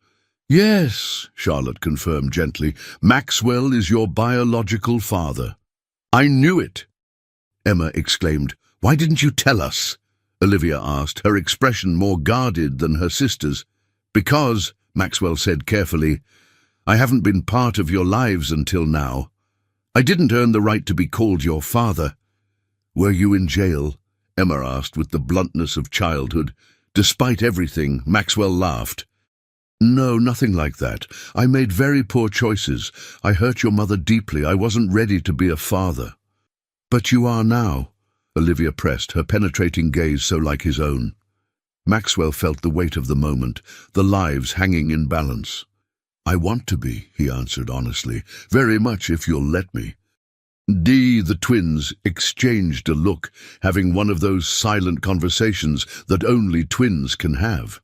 "Yes," Charlotte confirmed gently, "Maxwell is your biological father." "I knew it!" Emma exclaimed. "Why didn't you tell us?" Olivia asked, her expression more guarded than her sister's. "Because," Maxwell said carefully, "I haven't been part of your lives until now. I didn't earn the right to be called your father." "Were you in jail?" Emma asked with the bluntness of childhood. Despite everything, Maxwell laughed. "No, nothing like that. I made very poor choices. I hurt your mother deeply. I wasn't ready to be a father." "But you are now," Olivia pressed, her penetrating gaze so like his own. Maxwell felt the weight of the moment, the lives hanging in balance. "I want to be," he answered honestly, "very much if you'll let me." The twins exchanged a look, having one of those silent conversations that only twins can have.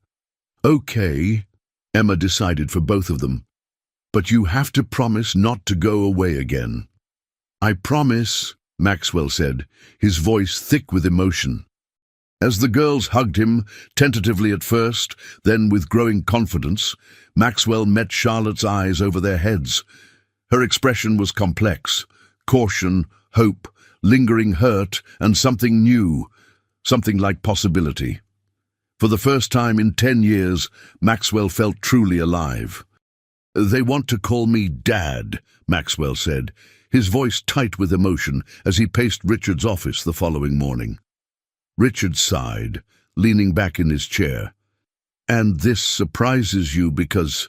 "Okay," Emma decided for both of them, "but you have to promise not to go away again." "I promise," Maxwell said, his voice thick with emotion. As the girls hugged him, tentatively at first, then with growing confidence, Maxwell met Charlotte's eyes over their heads. Her expression was complex: caution, hope, lingering hurt, and something new, something like possibility. For the first time in 10 years, Maxwell felt truly alive. "They want to call me Dad," Maxwell said, his voice tight with emotion as he paced Richard's office the following morning. Richard sighed, leaning back in his chair. "And this surprises you because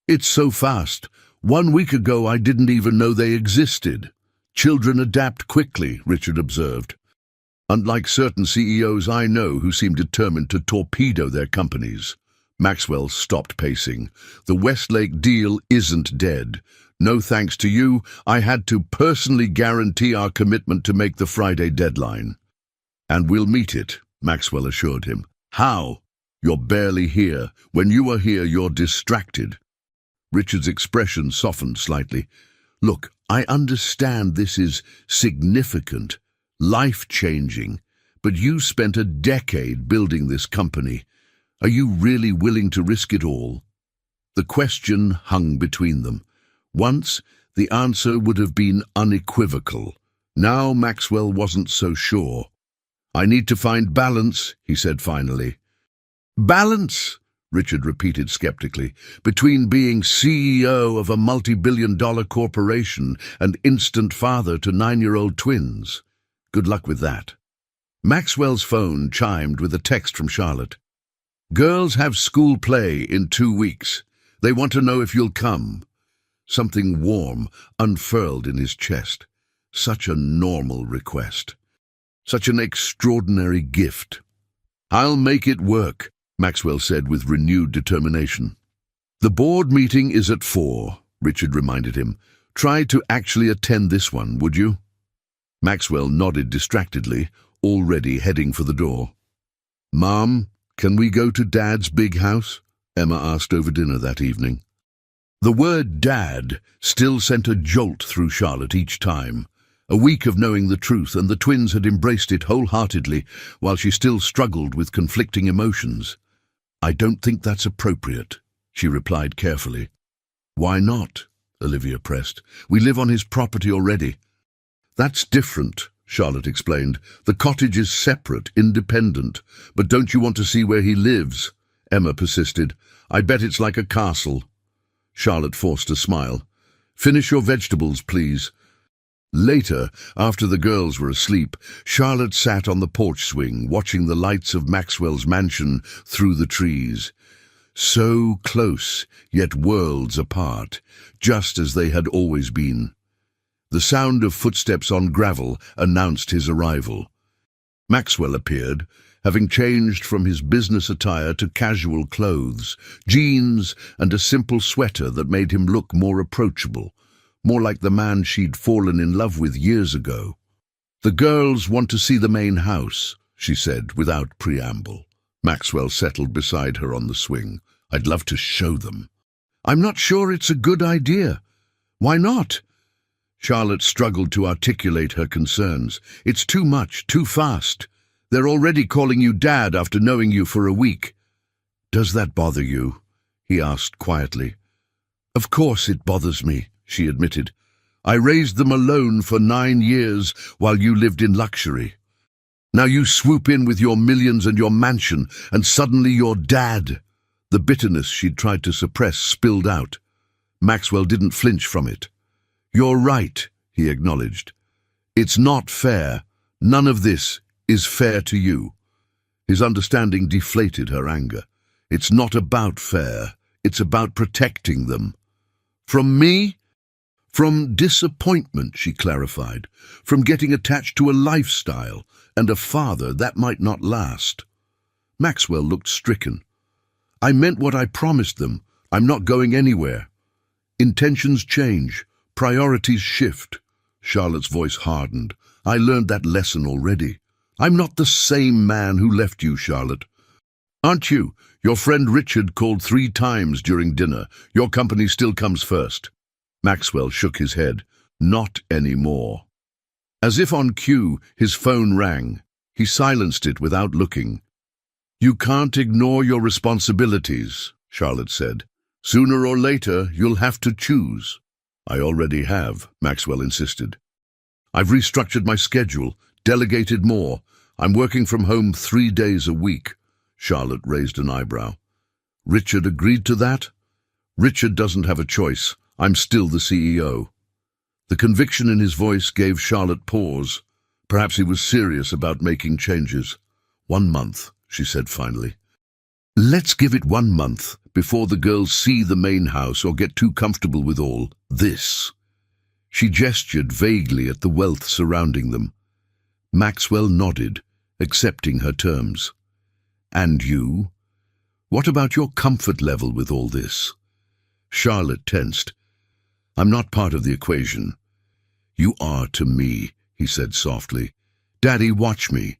it's so fast. 1 week ago I didn't even know they existed." "Children adapt quickly," Richard observed. "Unlike certain CEOs I know who seem determined to torpedo their companies." Maxwell stopped pacing. "The Westlake deal isn't dead. No thanks to you, I had to personally guarantee our commitment to make the Friday deadline." "And we'll meet it," Maxwell assured him. "How?" "You're barely here. When you are here, you're distracted." Richard's expression softened slightly. "Look, I understand this is significant, life-changing, but you spent a decade building this company. Are you really willing to risk it all?" The question hung between them. Once, the answer would have been unequivocal. Now Maxwell wasn't so sure. "I need to find balance," he said finally. "Balance?" Richard repeated skeptically. "Between being CEO of a multi-billion-dollar corporation and instant father to 9-year-old twins. Good luck with that." Maxwell's phone chimed with a text from Charlotte. "Girls have school play in 2 weeks. They want to know if you'll come." Something warm unfurled in his chest. Such a normal request. Such an extraordinary gift. "I'll make it work," Maxwell said with renewed determination. "The board meeting is at 4, Richard reminded him. "Try to actually attend this one, would you?" Maxwell nodded distractedly, already heading for the door. "Mom, can we go to Dad's big house?" Emma asked over dinner that evening. The word Dad still sent a jolt through Charlotte each time. A week of knowing the truth, and the twins had embraced it wholeheartedly, while she still struggled with conflicting emotions. "I don't think that's appropriate," she replied carefully. "Why not?" Olivia pressed. "We live on his property already." "That's different," Charlotte explained. "The cottage is separate, independent. But don't you want to see where he lives?" Emma persisted. "I bet it's like a castle." Charlotte forced a smile. "Finish your vegetables, please." Later, after the girls were asleep, Charlotte sat on the porch swing, watching the lights of Maxwell's mansion through the trees. So close, yet worlds apart, just as they had always been. The sound of footsteps on gravel announced his arrival. Maxwell appeared, having changed from his business attire to casual clothes, jeans and a simple sweater that made him look more approachable, more like the man she'd fallen in love with years ago. "The girls want to see the main house," she said without preamble. Maxwell settled beside her on the swing. "I'd love to show them." "I'm not sure it's a good idea." "Why not?" Charlotte struggled to articulate her concerns. "It's too much, too fast. They're already calling you Dad after knowing you for a week." "Does that bother you?" he asked quietly. "Of course it bothers me," she admitted. "I raised them alone for 9 years while you lived in luxury. Now you swoop in with your millions and your mansion, and suddenly you're Dad." The bitterness she'd tried to suppress spilled out. Maxwell didn't flinch from it. "You're right," he acknowledged. "It's not fair. None of this is fair to you." His understanding deflated her anger. "It's not about fair. It's about protecting them." "From me?" "From disappointment," she clarified. "From getting attached to a lifestyle and a father that might not last." Maxwell looked stricken. "I meant what I promised them. I'm not going anywhere." "Intentions change. Priorities shift." Charlotte's voice hardened. "I learned that lesson already. I'm not the same man who left you, Charlotte." "Aren't you? Your friend Richard called 3 times during dinner. Your company still comes first." Maxwell shook his head. "Not anymore." As if on cue, his phone rang. He silenced it without looking. "You can't ignore your responsibilities," Charlotte said. "Sooner or later, you'll have to choose." "I already have," Maxwell insisted. "I've restructured my schedule, delegated more. I'm working from home 3 days a week." Charlotte raised an eyebrow. "Richard agreed to that?" "Richard doesn't have a choice. I'm still the CEO." The conviction in his voice gave Charlotte pause. Perhaps he was serious about making changes. "1 month," she said finally. "Let's give it 1 month before the girls see the main house or get too comfortable with all this." She gestured vaguely at the wealth surrounding them. Maxwell nodded, accepting her terms. "And you? What about your comfort level with all this?" Charlotte tensed. "I'm not part of the equation." "You are to me," he said softly. "Daddy, watch me."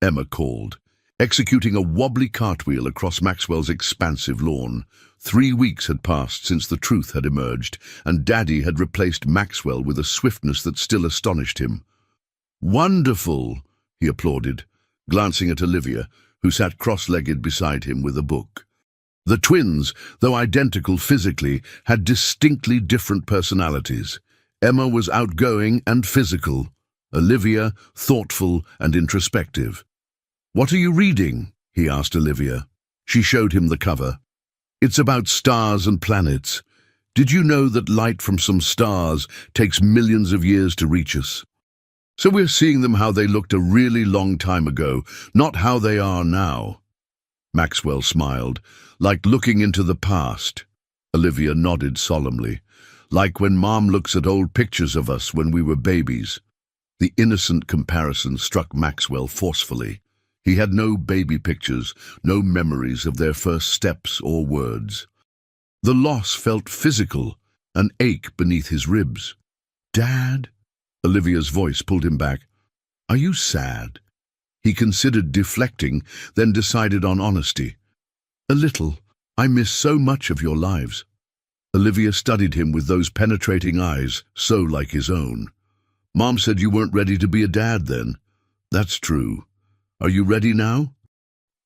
Emma called, executing a wobbly cartwheel across Maxwell's expansive lawn. 3 weeks had passed since the truth had emerged, and Daddy had replaced Maxwell with a swiftness that still astonished him. "Wonderful," he applauded, glancing at Olivia, who sat cross-legged beside him with a book. The twins, though identical physically, had distinctly different personalities. Emma was outgoing and physical, Olivia thoughtful and introspective. "What are you reading?" he asked Olivia. She showed him the cover. "It's about stars and planets. Did you know that light from some stars takes millions of years to reach us? So we're seeing them how they looked a really long time ago, not how they are now." Maxwell smiled. "Like looking into the past." Olivia nodded solemnly. "Like when Mom looks at old pictures of us when we were babies." The innocent comparison struck Maxwell forcefully. He had no baby pictures, no memories of their first steps or words. The loss felt physical, an ache beneath his ribs. "Dad?" Olivia's voice pulled him back. "Are you sad?" He considered deflecting, then decided on honesty. "A little. I miss so much of your lives." Olivia studied him with those penetrating eyes, so like his own. "Mom said you weren't ready to be a dad then." "That's true. Are you ready now?"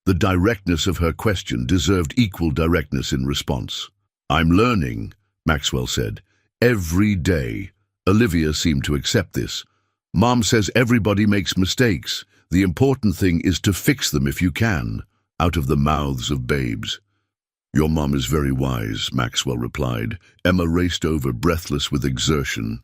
The directness of her question deserved equal directness in response. "I'm learning," Maxwell said. "Every day." Olivia seemed to accept this. "Mom says everybody makes mistakes. The important thing is to fix them if you can," out of the mouths of babes. "Your mom is very wise," Maxwell replied. Emma raced over, breathless with exertion.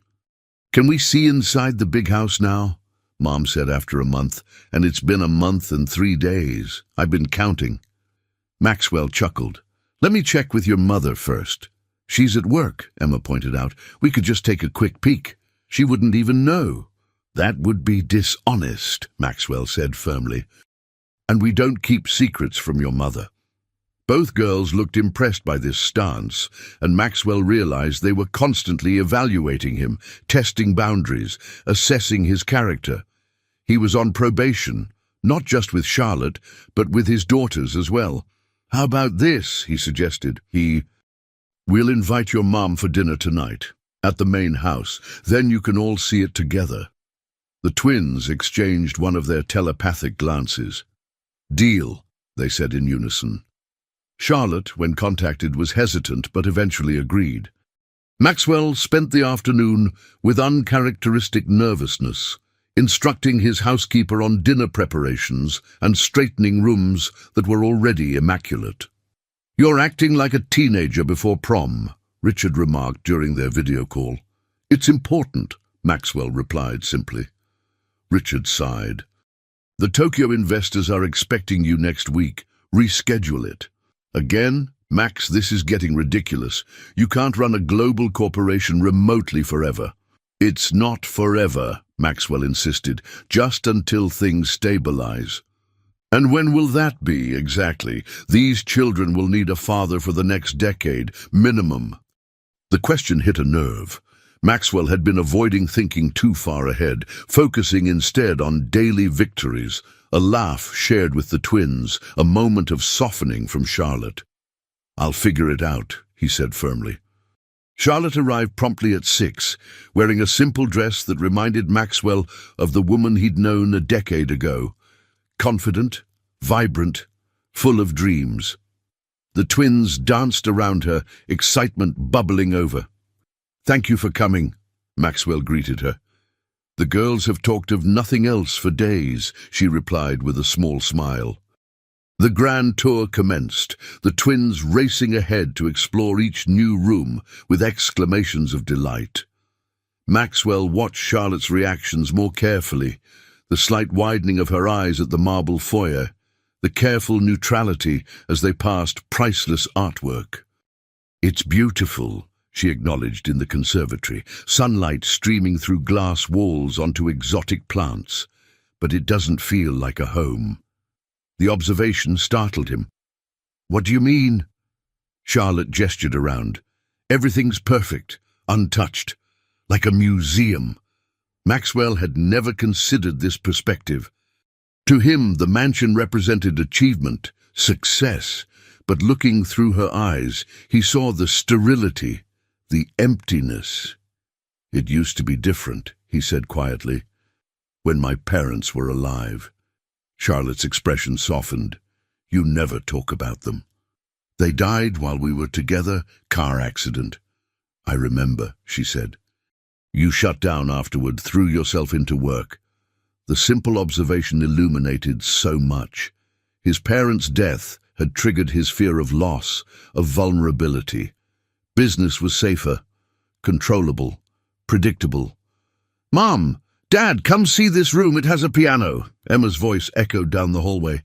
"Can we see inside the big house now?" Mom said after a month. "And it's been a month and 3 days. I've been counting." Maxwell chuckled. "Let me check with your mother first." "She's at work," Emma pointed out. "We could just take a quick peek. She wouldn't even know." "That would be dishonest," Maxwell said firmly. "And we don't keep secrets from your mother." Both girls looked impressed by this stance, and Maxwell realized they were constantly evaluating him, testing boundaries, assessing his character. He was on probation, not just with Charlotte, but with his daughters as well. "How about this?" he suggested. "We'll invite your mom for dinner tonight, at the main house. Then you can all see it together." The twins exchanged one of their telepathic glances. "Deal," they said in unison. Charlotte, when contacted, was hesitant but eventually agreed. Maxwell spent the afternoon with uncharacteristic nervousness, instructing his housekeeper on dinner preparations and straightening rooms that were already immaculate. "You're acting like a teenager before prom," Richard remarked during their video call. "It's important," Maxwell replied simply. Richard sighed. "The Tokyo investors are expecting you next week. Reschedule it." "Again? Max, this is getting ridiculous. You can't run a global corporation remotely forever." "It's not forever," Maxwell insisted, "just until things stabilize." "And when will that be, exactly? These children will need a father for the next decade, minimum." The question hit a nerve. Maxwell had been avoiding thinking too far ahead, focusing instead on daily victories, a laugh shared with the twins, a moment of softening from Charlotte. "I'll figure it out," he said firmly. Charlotte arrived promptly at 6, wearing a simple dress that reminded Maxwell of the woman he'd known a decade ago. confident, vibrant, full of dreams. The twins danced around her, excitement bubbling over. "Thank you for coming," Maxwell greeted her. "The girls have talked of nothing else for days," she replied with a small smile. The grand tour commenced, the twins racing ahead to explore each new room with exclamations of delight. Maxwell watched Charlotte's reactions more carefully, the slight widening of her eyes at the marble foyer, the careful neutrality as they passed priceless artwork. "It's beautiful," she acknowledged in the conservatory, sunlight streaming through glass walls onto exotic plants, "but it doesn't feel like a home." The observation startled him. "What do you mean?" Charlotte gestured around. "Everything's perfect, untouched, like a museum." Maxwell had never considered this perspective. To him, the mansion represented achievement, success, but looking through her eyes, he saw the sterility, the emptiness. "It used to be different," he said quietly, "when my parents were alive." Charlotte's expression softened. "You never talk about them." "They died while we were together, car accident." "I remember," she said. "You shut down afterward, threw yourself into work." The simple observation illuminated so much. His parents' death had triggered his fear of loss, of vulnerability. Business was safer, controllable, predictable. "Mom! Dad, come see this room, it has a piano." Emma's voice echoed down the hallway.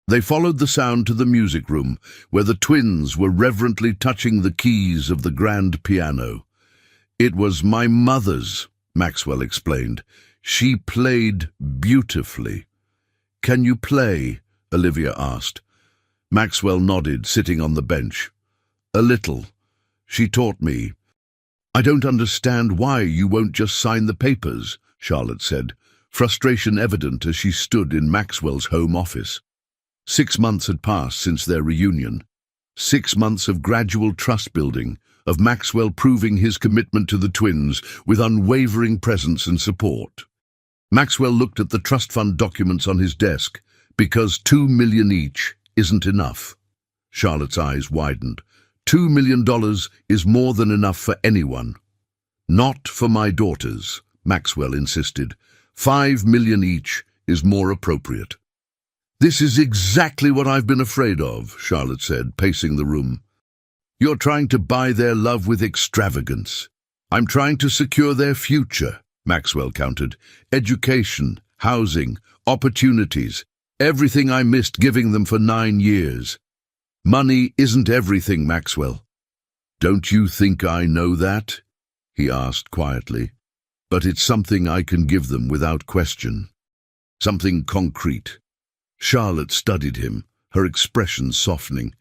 They followed the sound to the music room, where the twins were reverently touching the keys of the grand piano. "It was my mother's," Maxwell explained. "She played beautifully." "Can you play?" Olivia asked. Maxwell nodded, sitting on the bench. "A little. She taught me." "I don't understand why you won't just sign the papers," Charlotte said, frustration evident as she stood in Maxwell's home office. 6 months had passed since their reunion. 6 months of gradual trust building, of Maxwell proving his commitment to the twins with unwavering presence and support. Maxwell looked at the trust fund documents on his desk. "Because $2 million each isn't enough." Charlotte's eyes widened. $2 million is more than enough for anyone. "Not for my daughters," Maxwell insisted. $5 million each is more appropriate." "This is exactly what I've been afraid of," Charlotte said, pacing the room. "You're trying to buy their love with extravagance." "I'm trying to secure their future," Maxwell countered. "Education, housing, opportunities, everything I missed giving them for 9 years. Money isn't everything, Maxwell." "Don't you think I know that?" he asked quietly. "But it's something I can give them without question. Something concrete." Charlotte studied him, her expression softening.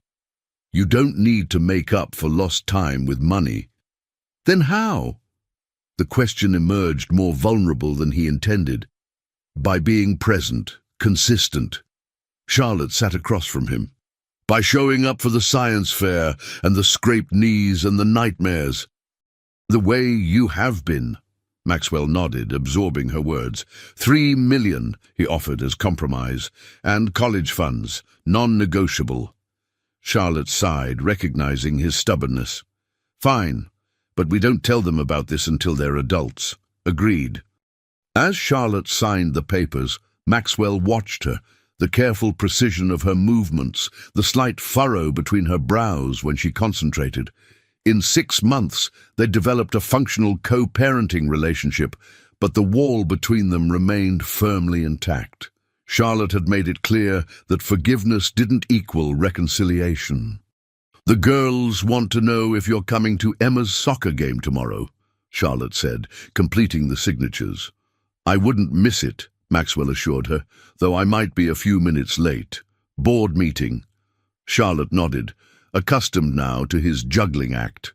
"You don't need to make up for lost time with money." "Then how?" The question emerged more vulnerable than he intended. "By being present, consistent." Charlotte sat across from him. "By showing up for the science fair and the scraped knees and the nightmares." "The way you have been." Maxwell nodded, absorbing her words. $3 million, he offered as compromise, and college funds, non-negotiable. Charlotte sighed, recognizing his stubbornness. "Fine, but we don't tell them about this until they're adults." "Agreed." As Charlotte signed the papers, Maxwell watched her, the careful precision of her movements, the slight furrow between her brows when she concentrated. In 6 months, they developed a functional co-parenting relationship, but the wall between them remained firmly intact. Charlotte had made it clear that forgiveness didn't equal reconciliation. "The girls want to know if you're coming to Emma's soccer game tomorrow," Charlotte said, completing the signatures. "I wouldn't miss it," Maxwell assured her, "though I might be a few minutes late. Board meeting." Charlotte nodded, accustomed now to his juggling act.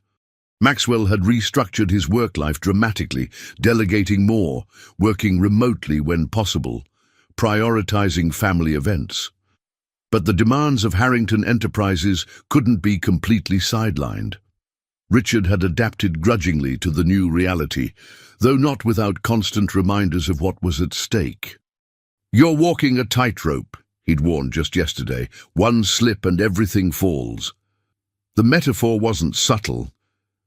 Maxwell had restructured his work life dramatically, delegating more, working remotely when possible, prioritizing family events. But the demands of Harrington Enterprises couldn't be completely sidelined. Richard had adapted grudgingly to the new reality, though not without constant reminders of what was at stake. You're walking a tightrope, he'd warned just yesterday. One slip and everything falls. The metaphor wasn't subtle,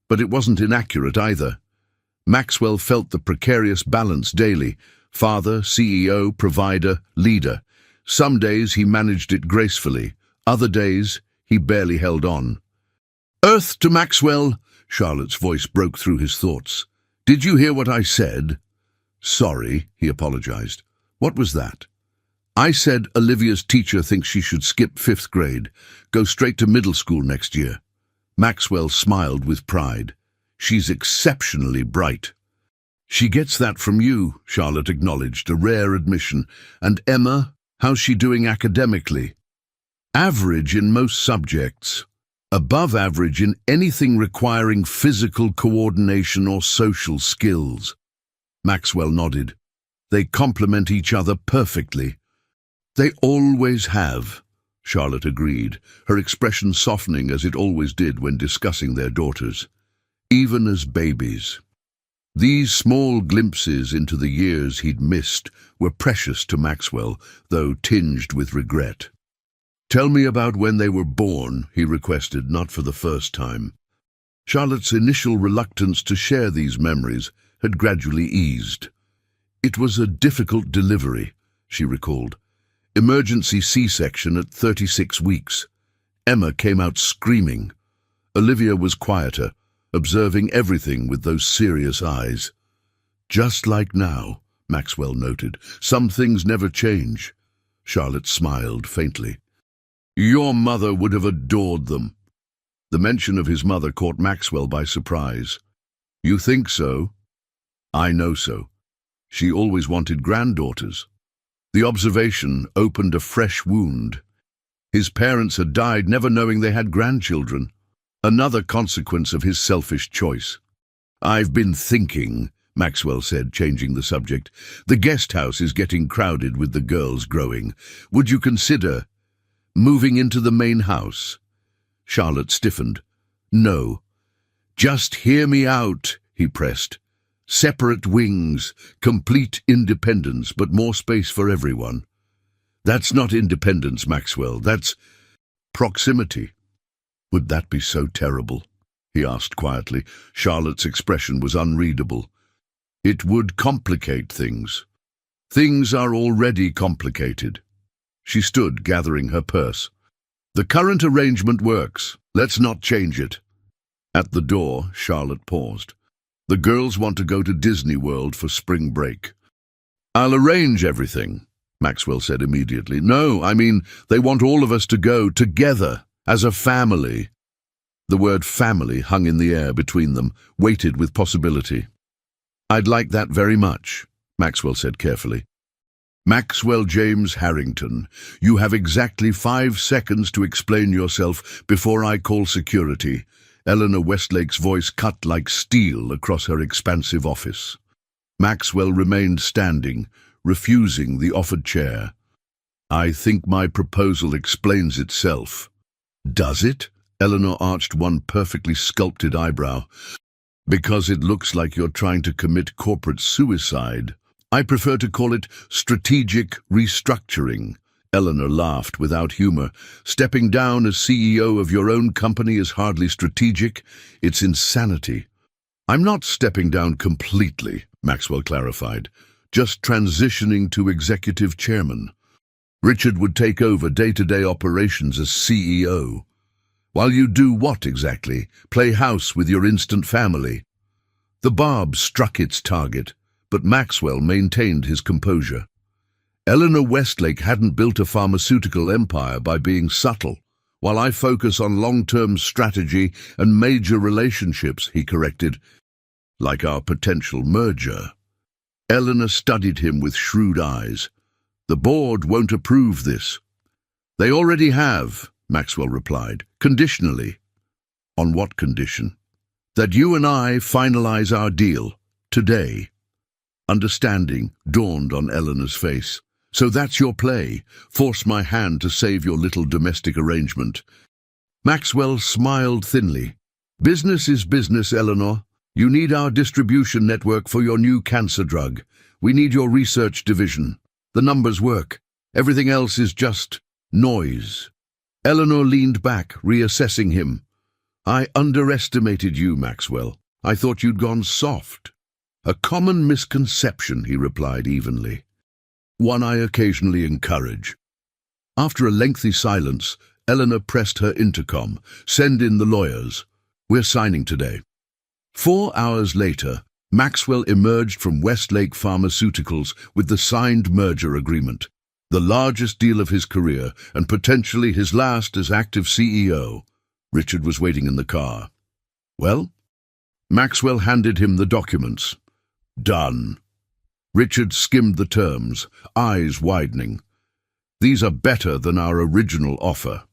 but it wasn't inaccurate either. Maxwell felt the precarious balance daily. Father, CEO, provider, leader. Some days he managed it gracefully. Other days he barely held on. "Earth to Maxwell," Charlotte's voice broke through his thoughts. "Did you hear what I said?" "Sorry," he apologized. "What was that?" "I said Olivia's teacher thinks she should skip 5th grade, go straight to middle school next year." Maxwell smiled with pride. "She's exceptionally bright." "She gets that from you," Charlotte acknowledged, a rare admission. "And Emma, how's she doing academically?" "Average in most subjects. Above average in anything requiring physical coordination or social skills." Maxwell nodded. "They complement each other perfectly." "They always have," Charlotte agreed, her expression softening as it always did when discussing their daughters. Even as babies. These small glimpses into the years he'd missed were precious to Maxwell, though tinged with regret. "Tell me about when they were born," he requested, not for the first time. Charlotte's initial reluctance to share these memories had gradually eased. "It was a difficult delivery," she recalled. "Emergency C-section at 36 weeks. Emma came out screaming. Olivia was quieter, observing everything with those serious eyes." "Just like now," Maxwell noted. "Some things never change." Charlotte smiled faintly. "Your mother would have adored them." The mention of his mother caught Maxwell by surprise. "You think so?" "I know so. She always wanted granddaughters." The observation opened a fresh wound. His parents had died never knowing they had grandchildren. Another consequence of his selfish choice. "I've been thinking," Maxwell said, changing the subject. "The guest house is getting crowded with the girls growing. Would you consider moving into the main house?" Charlotte stiffened. "No." "Just hear me out," he pressed. "Separate wings, complete independence, but more space for everyone." "That's not independence, Maxwell. That's proximity." "Would that be so terrible?" he asked quietly. Charlotte's expression was unreadable. "It would complicate things. Things are already complicated." She stood, gathering her purse. "The current arrangement works. Let's not change it." At the door, Charlotte paused. "The girls want to go to Disney World for spring break." "I'll arrange everything," Maxwell said immediately. "No, I mean, they want all of us to go together, as a family." The word family hung in the air between them, weighted with possibility. "I'd like that very much," Maxwell said carefully. "Maxwell James Harrington, you have exactly 5 seconds to explain yourself before I call security." Eleanor Westlake's voice cut like steel across her expansive office. Maxwell remained standing, refusing the offered chair. "I think my proposal explains itself." "Does it?" Eleanor arched one perfectly sculpted eyebrow. "Because it looks like you're trying to commit corporate suicide. I prefer to call it strategic restructuring." Eleanor laughed without humor. "Stepping down as CEO of your own company is hardly strategic. It's insanity." "I'm not stepping down completely," Maxwell clarified. "Just transitioning to executive chairman. Richard would take over day-to-day operations as CEO. While you do what exactly? Play house with your instant family." The barb struck its target, but Maxwell maintained his composure. "Eleanor Westlake hadn't built a pharmaceutical empire by being subtle. While I focus on long-term strategy and major relationships," he corrected. "Like our potential merger." Eleanor studied him with shrewd eyes. "The board won't approve this." "They already have," Maxwell replied, "conditionally." "On what condition?" "That you and I finalize our deal. Today." Understanding dawned on Eleanor's face. "So that's your play. Force my hand to save your little domestic arrangement." Maxwell smiled thinly. "Business is business, Eleanor. You need our distribution network for your new cancer drug. We need your research division." The numbers work. Everything else is just noise. Eleanor leaned back, reassessing him. I underestimated you, Maxwell. I thought you'd gone soft. A common misconception, he replied evenly. One I occasionally encourage. After a lengthy silence, Eleanor pressed her intercom. Send in the lawyers. We're signing today. 4 hours later, Maxwell emerged from Westlake Pharmaceuticals with the signed merger agreement, the largest deal of his career and potentially his last as active CEO. Richard was waiting in the car. Well? Maxwell handed him the documents. Done. Richard skimmed the terms, eyes widening. These are better than our original offer.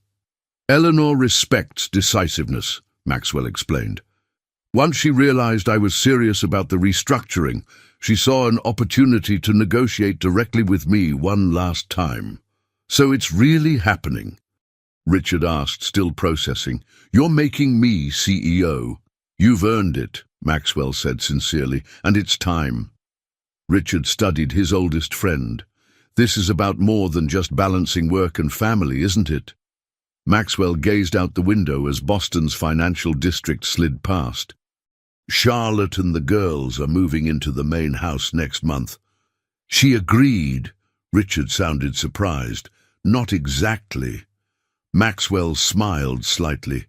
Eleanor respects decisiveness, Maxwell explained. Once she realized I was serious about the restructuring, she saw an opportunity to negotiate directly with me one last time. So it's really happening? Richard asked, still processing. You're making me CEO. You've earned it, Maxwell said sincerely, and it's time. Richard studied his oldest friend. This is about more than just balancing work and family, isn't it? Maxwell gazed out the window as Boston's financial district slid past. Charlotte and the girls are moving into the main house next month. She agreed. Richard sounded surprised. Not exactly. Maxwell smiled slightly.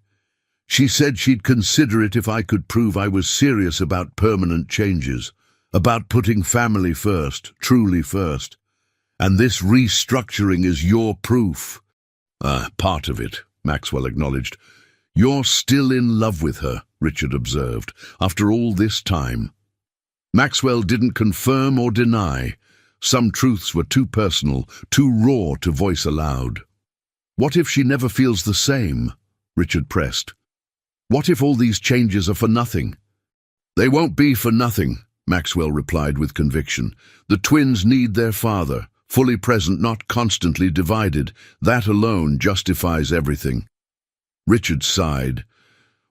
She said she'd consider it if I could prove I was serious about permanent changes, about putting family first, truly first. And this restructuring is your proof. Part of it, Maxwell acknowledged. You're still in love with her, Richard observed, after all this time. Maxwell didn't confirm or deny. Some truths were too personal, too raw to voice aloud. What if she never feels the same? Richard pressed. What if all these changes are for nothing? They won't be for nothing, Maxwell replied with conviction. The twins need their father, fully present, not constantly divided. That alone justifies everything. Richard sighed.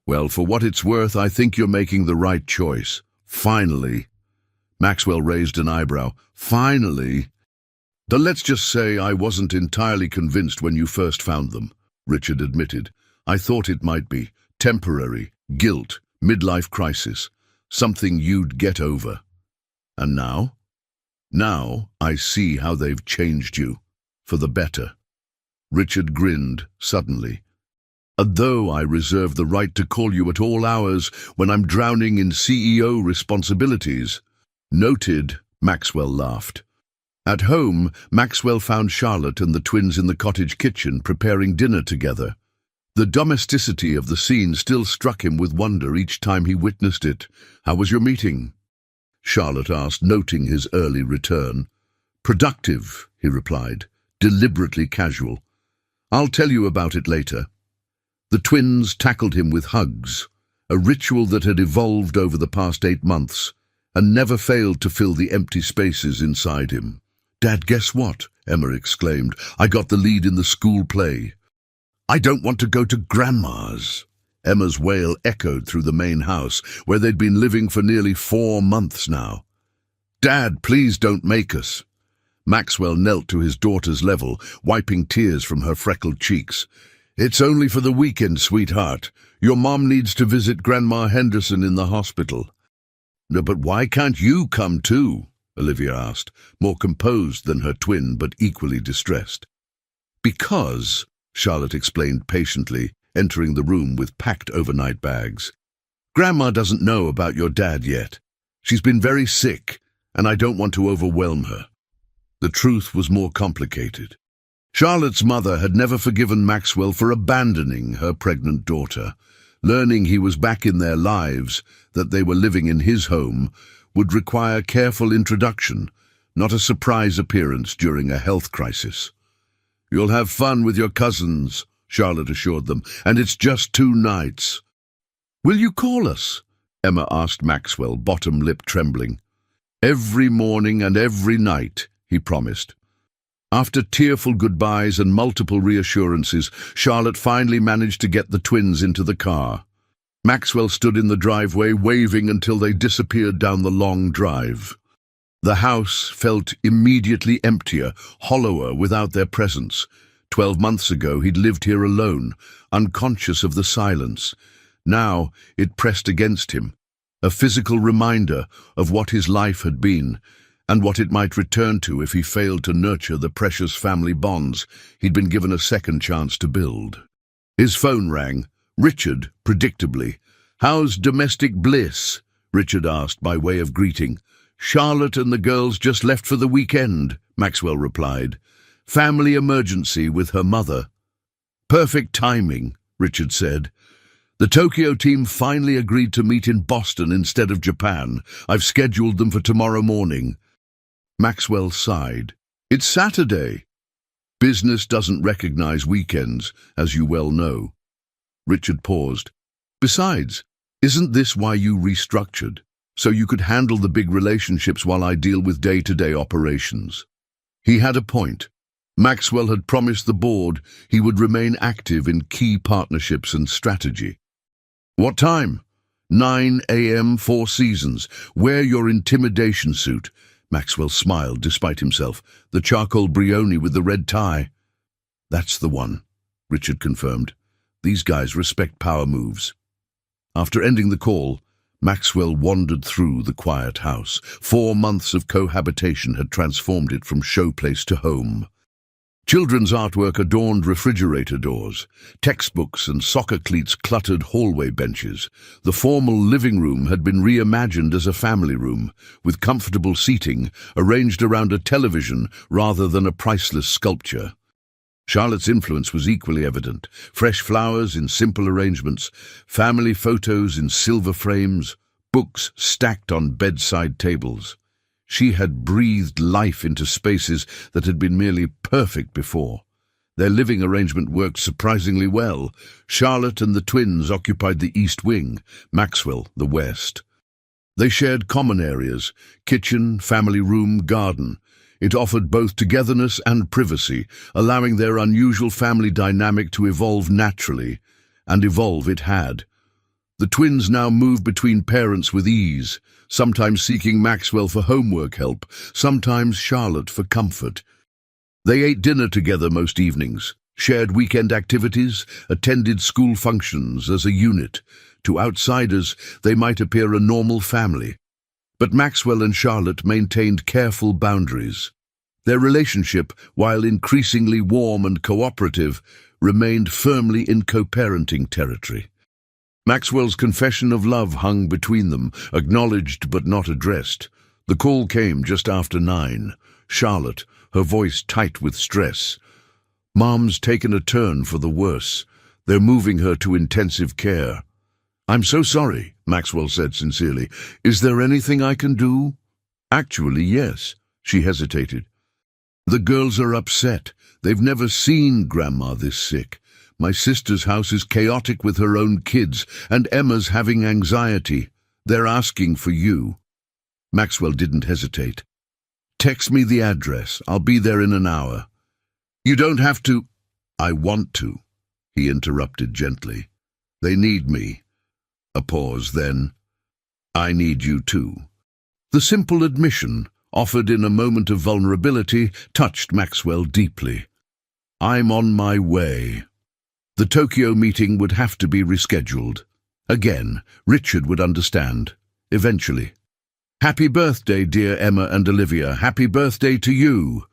Well, for what it's worth, I think you're making the right choice. Finally. Maxwell raised an eyebrow. Finally? Then let's just say I wasn't entirely convinced when you first found them, Richard admitted. I thought it might be temporary, guilt, midlife crisis, something you'd get over. And now? Now I see how they've changed you, for the better. Richard grinned, suddenly. And though I reserve the right to call you at all hours when I'm drowning in CEO responsibilities. Noted, Maxwell laughed. At home, Maxwell found Charlotte and the twins in the cottage kitchen preparing dinner together. The domesticity of the scene still struck him with wonder each time he witnessed it. How was your meeting? Charlotte asked, noting his early return. Productive, he replied, deliberately casual. I'll tell you about it later. The twins tackled him with hugs, a ritual that had evolved over the past 8 months and never failed to fill the empty spaces inside him. Dad, guess what? Emma exclaimed. I got the lead in the school play. I don't want to go to Grandma's. Emma's wail echoed through the main house, where they'd been living for nearly 4 months now. Dad, please don't make us. Maxwell knelt to his daughter's level, wiping tears from her freckled cheeks. It's only for the weekend, sweetheart. Your mom needs to visit Grandma Henderson in the hospital. No, but why can't you come too? Olivia asked, more composed than her twin, but equally distressed. Because, Charlotte explained patiently, entering the room with packed overnight bags. Grandma doesn't know about your dad yet. She's been very sick, and I don't want to overwhelm her. The truth was more complicated. Charlotte's mother had never forgiven Maxwell for abandoning her pregnant daughter. Learning he was back in their lives, that they were living in his home, would require careful introduction, not a surprise appearance during a health crisis. You'll have fun with your cousins, Charlotte assured them, and it's just 2 nights. Will you call us? Emma asked Maxwell, bottom lip trembling. Every morning and every night, he promised. After tearful goodbyes and multiple reassurances, Charlotte finally managed to get the twins into the car. Maxwell stood in the driveway, waving until they disappeared down the long drive. The house felt immediately emptier, hollower without their presence. 12 months ago he'd lived here alone, unconscious of the silence. Now it pressed against him, a physical reminder of what his life had been, and what it might return to if he failed to nurture the precious family bonds he'd been given a second chance to build. His phone rang. Richard, predictably. "How's domestic bliss?" Richard asked by way of greeting. "Charlotte and the girls just left for the weekend," Maxwell replied. "Family emergency with her mother." "Perfect timing," Richard said. "The Tokyo team finally agreed to meet in Boston instead of Japan. I've scheduled them for tomorrow morning." Maxwell sighed. "It's Saturday." "Business doesn't recognize weekends, as you well know." Richard paused. "Besides, isn't this why you restructured? So you could handle the big relationships while I deal with day-to-day operations." He had a point. Maxwell had promised the board he would remain active in key partnerships and strategy. "What time?" 9 a.m. Four Seasons. Wear your intimidation suit." Maxwell smiled despite himself. "The charcoal brioni with the red tie." "That's the one," Richard confirmed. "These guys respect power moves." After ending the call, Maxwell wandered through the quiet house. 4 months of cohabitation had transformed it from showplace to home. Children's artwork adorned refrigerator doors. Textbooks and soccer cleats cluttered hallway benches. The formal living room had been reimagined as a family room, with comfortable seating arranged around a television rather than a priceless sculpture. Charlotte's influence was equally evident. Fresh flowers in simple arrangements, family photos in silver frames, books stacked on bedside tables. She had breathed life into spaces that had been merely perfect before. Their living arrangement worked surprisingly well. Charlotte and the twins occupied the east wing, Maxwell the west. They shared common areas: kitchen, family room, garden. It offered both togetherness and privacy, allowing their unusual family dynamic to evolve naturally. And evolve it had. The twins now moved between parents with ease, sometimes seeking Maxwell for homework help, sometimes Charlotte for comfort. They ate dinner together most evenings, shared weekend activities, attended school functions as a unit. To outsiders, they might appear a normal family. But Maxwell and Charlotte maintained careful boundaries. Their relationship, while increasingly warm and cooperative, remained firmly in co-parenting territory. Maxwell's confession of love hung between them, acknowledged but not addressed. The call came just after 9. Charlotte, her voice tight with stress. "Mom's taken a turn for the worse. They're moving her to intensive care." "I'm so sorry," Maxwell said sincerely. "Is there anything I can do?" "Actually, yes." She hesitated. "The girls are upset. They've never seen Grandma this sick. My sister's house is chaotic with her own kids, and Emma's having anxiety. They're asking for you." Maxwell didn't hesitate. "Text me the address. I'll be there in an hour." "You don't have to." "I want to," he interrupted gently. "They need me." A pause, then, "I need you too." The simple admission, offered in a moment of vulnerability, touched Maxwell deeply. "I'm on my way." The Tokyo meeting would have to be rescheduled. Again, Richard would understand. Eventually. "Happy birthday, dear Emma and Olivia. Happy birthday to you."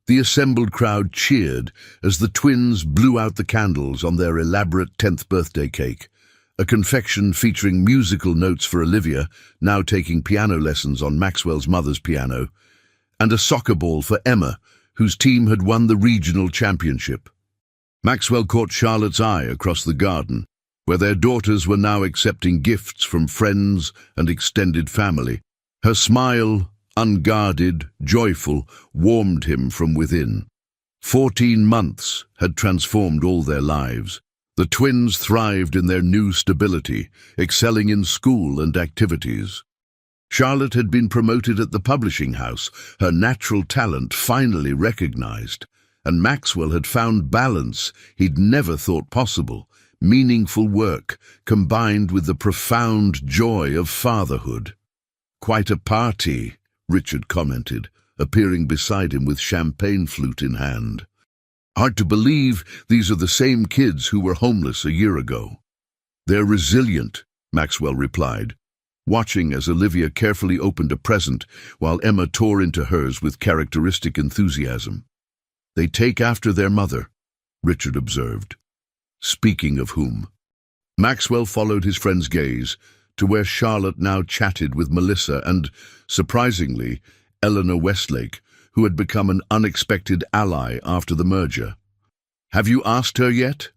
The assembled crowd cheered as the twins blew out the candles on their elaborate 10th birthday cake. A confection featuring musical notes for Olivia, now taking piano lessons on Maxwell's mother's piano, and a soccer ball for Emma, whose team had won the regional championship. Maxwell caught Charlotte's eye across the garden, where their daughters were now accepting gifts from friends and extended family. Her smile, unguarded, joyful, warmed him from within. 14 months had transformed all their lives. The twins thrived in their new stability, excelling in school and activities. Charlotte had been promoted at the publishing house, her natural talent finally recognized, and Maxwell had found balance he'd never thought possible, meaningful work combined with the profound joy of fatherhood. "Quite a party," Richard commented, appearing beside him with champagne flute in hand. Hard to believe these are the same kids who were homeless a year ago. They're resilient, Maxwell replied, watching as Olivia carefully opened a present while Emma tore into hers with characteristic enthusiasm. They take after their mother, Richard observed. Speaking of whom? Maxwell followed his friend's gaze to where Charlotte now chatted with Melissa and, surprisingly, Eleanor Westlake, who had become an unexpected ally after the merger. Have you asked her yet?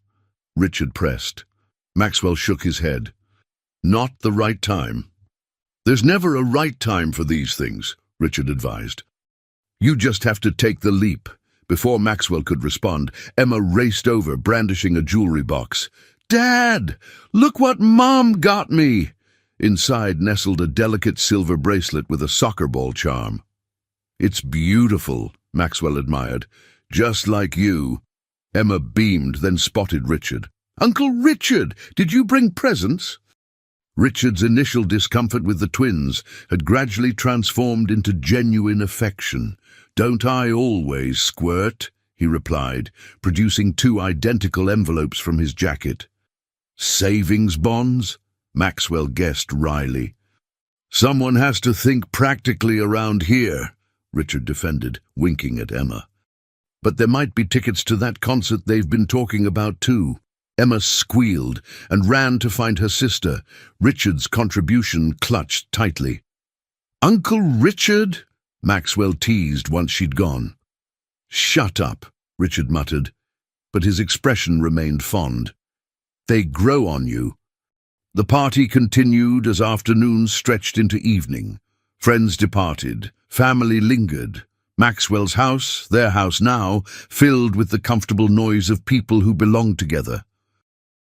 Richard pressed. Maxwell shook his head. Not the right time. There's never a right time for these things, Richard advised. You just have to take the leap. Before Maxwell could respond, Emma raced over, brandishing a jewelry box. Dad, look what Mom got me! Inside nestled a delicate silver bracelet with a soccer ball charm. It's beautiful, Maxwell admired. Just like you. Emma beamed, then spotted Richard. Uncle Richard, did you bring presents? Richard's initial discomfort with the twins had gradually transformed into genuine affection. Don't I always, Squirt? He replied, producing 2 identical envelopes from his jacket. Savings bonds? Maxwell guessed wryly. Someone has to think practically around here, Richard defended, winking at Emma. But there might be tickets to that concert they've been talking about too. Emma squealed and ran to find her sister. Richard's contribution clutched tightly. Uncle Richard? Maxwell teased once she'd gone. Shut up, Richard muttered, but his expression remained fond. They grow on you. The party continued as afternoon stretched into evening. Friends departed, family lingered. Maxwell's house, their house now, filled with the comfortable noise of people who belonged together.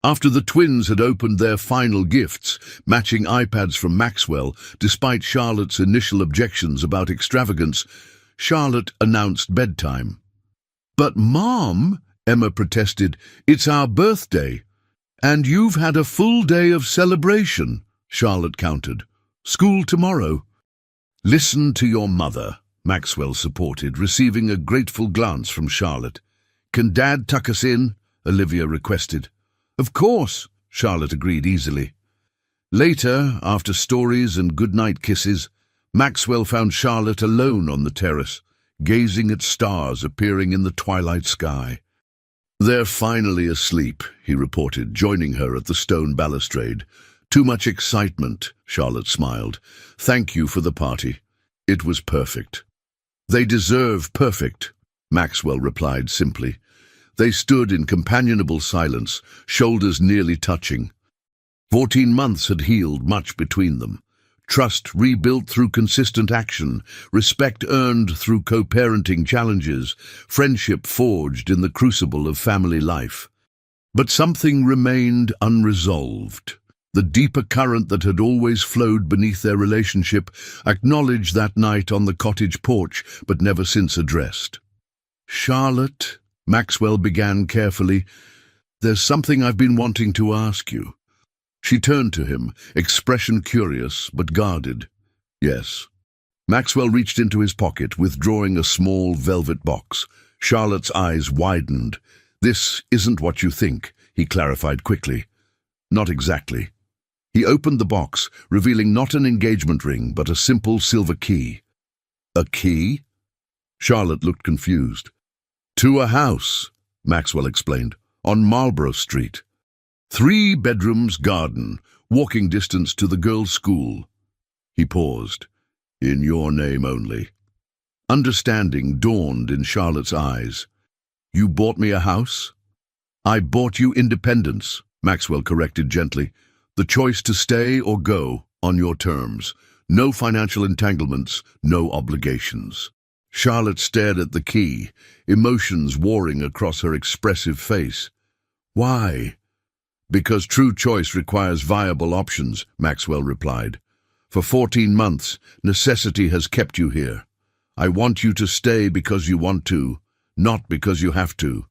After the twins had opened their final gifts, matching iPads from Maxwell, despite Charlotte's initial objections about extravagance, Charlotte announced bedtime. But Mom, Emma protested, it's our birthday. And you've had a full day of celebration, Charlotte countered. School tomorrow. Listen to your mother, Maxwell supported, receiving a grateful glance from Charlotte. Can Dad tuck us in? Olivia requested. Of course, Charlotte agreed easily. Later, after stories and goodnight kisses, Maxwell found Charlotte alone on the terrace, gazing at stars appearing in the twilight sky. They're finally asleep, he reported, joining her at the stone balustrade. Too much excitement, Charlotte smiled. Thank you for the party. It was perfect. They deserve perfect, Maxwell replied simply. They stood in companionable silence, shoulders nearly touching. 14 months had healed much between them. Trust rebuilt through consistent action, respect earned through co-parenting challenges, friendship forged in the crucible of family life. But something remained unresolved. The deeper current that had always flowed beneath their relationship, acknowledged that night on the cottage porch, but never since addressed. Charlotte, Maxwell began carefully, there's something I've been wanting to ask you. She turned to him, expression curious but guarded. Yes. Maxwell reached into his pocket, withdrawing a small velvet box. Charlotte's eyes widened. This isn't what you think, he clarified quickly. Not exactly. He opened the box, revealing not an engagement ring, but a simple silver key. A key? Charlotte looked confused. To a house, Maxwell explained, on Marlborough Street. 3 bedrooms, garden, walking distance to the girls' school. He paused. In your name only. Understanding dawned in Charlotte's eyes. You bought me a house? I bought you independence, Maxwell corrected gently. The choice to stay or go on your terms. No financial entanglements, no obligations. Charlotte stared at the key, emotions warring across her expressive face. Why? Because true choice requires viable options, Maxwell replied. For 14 months, necessity has kept you here. I want you to stay because you want to, not because you have to.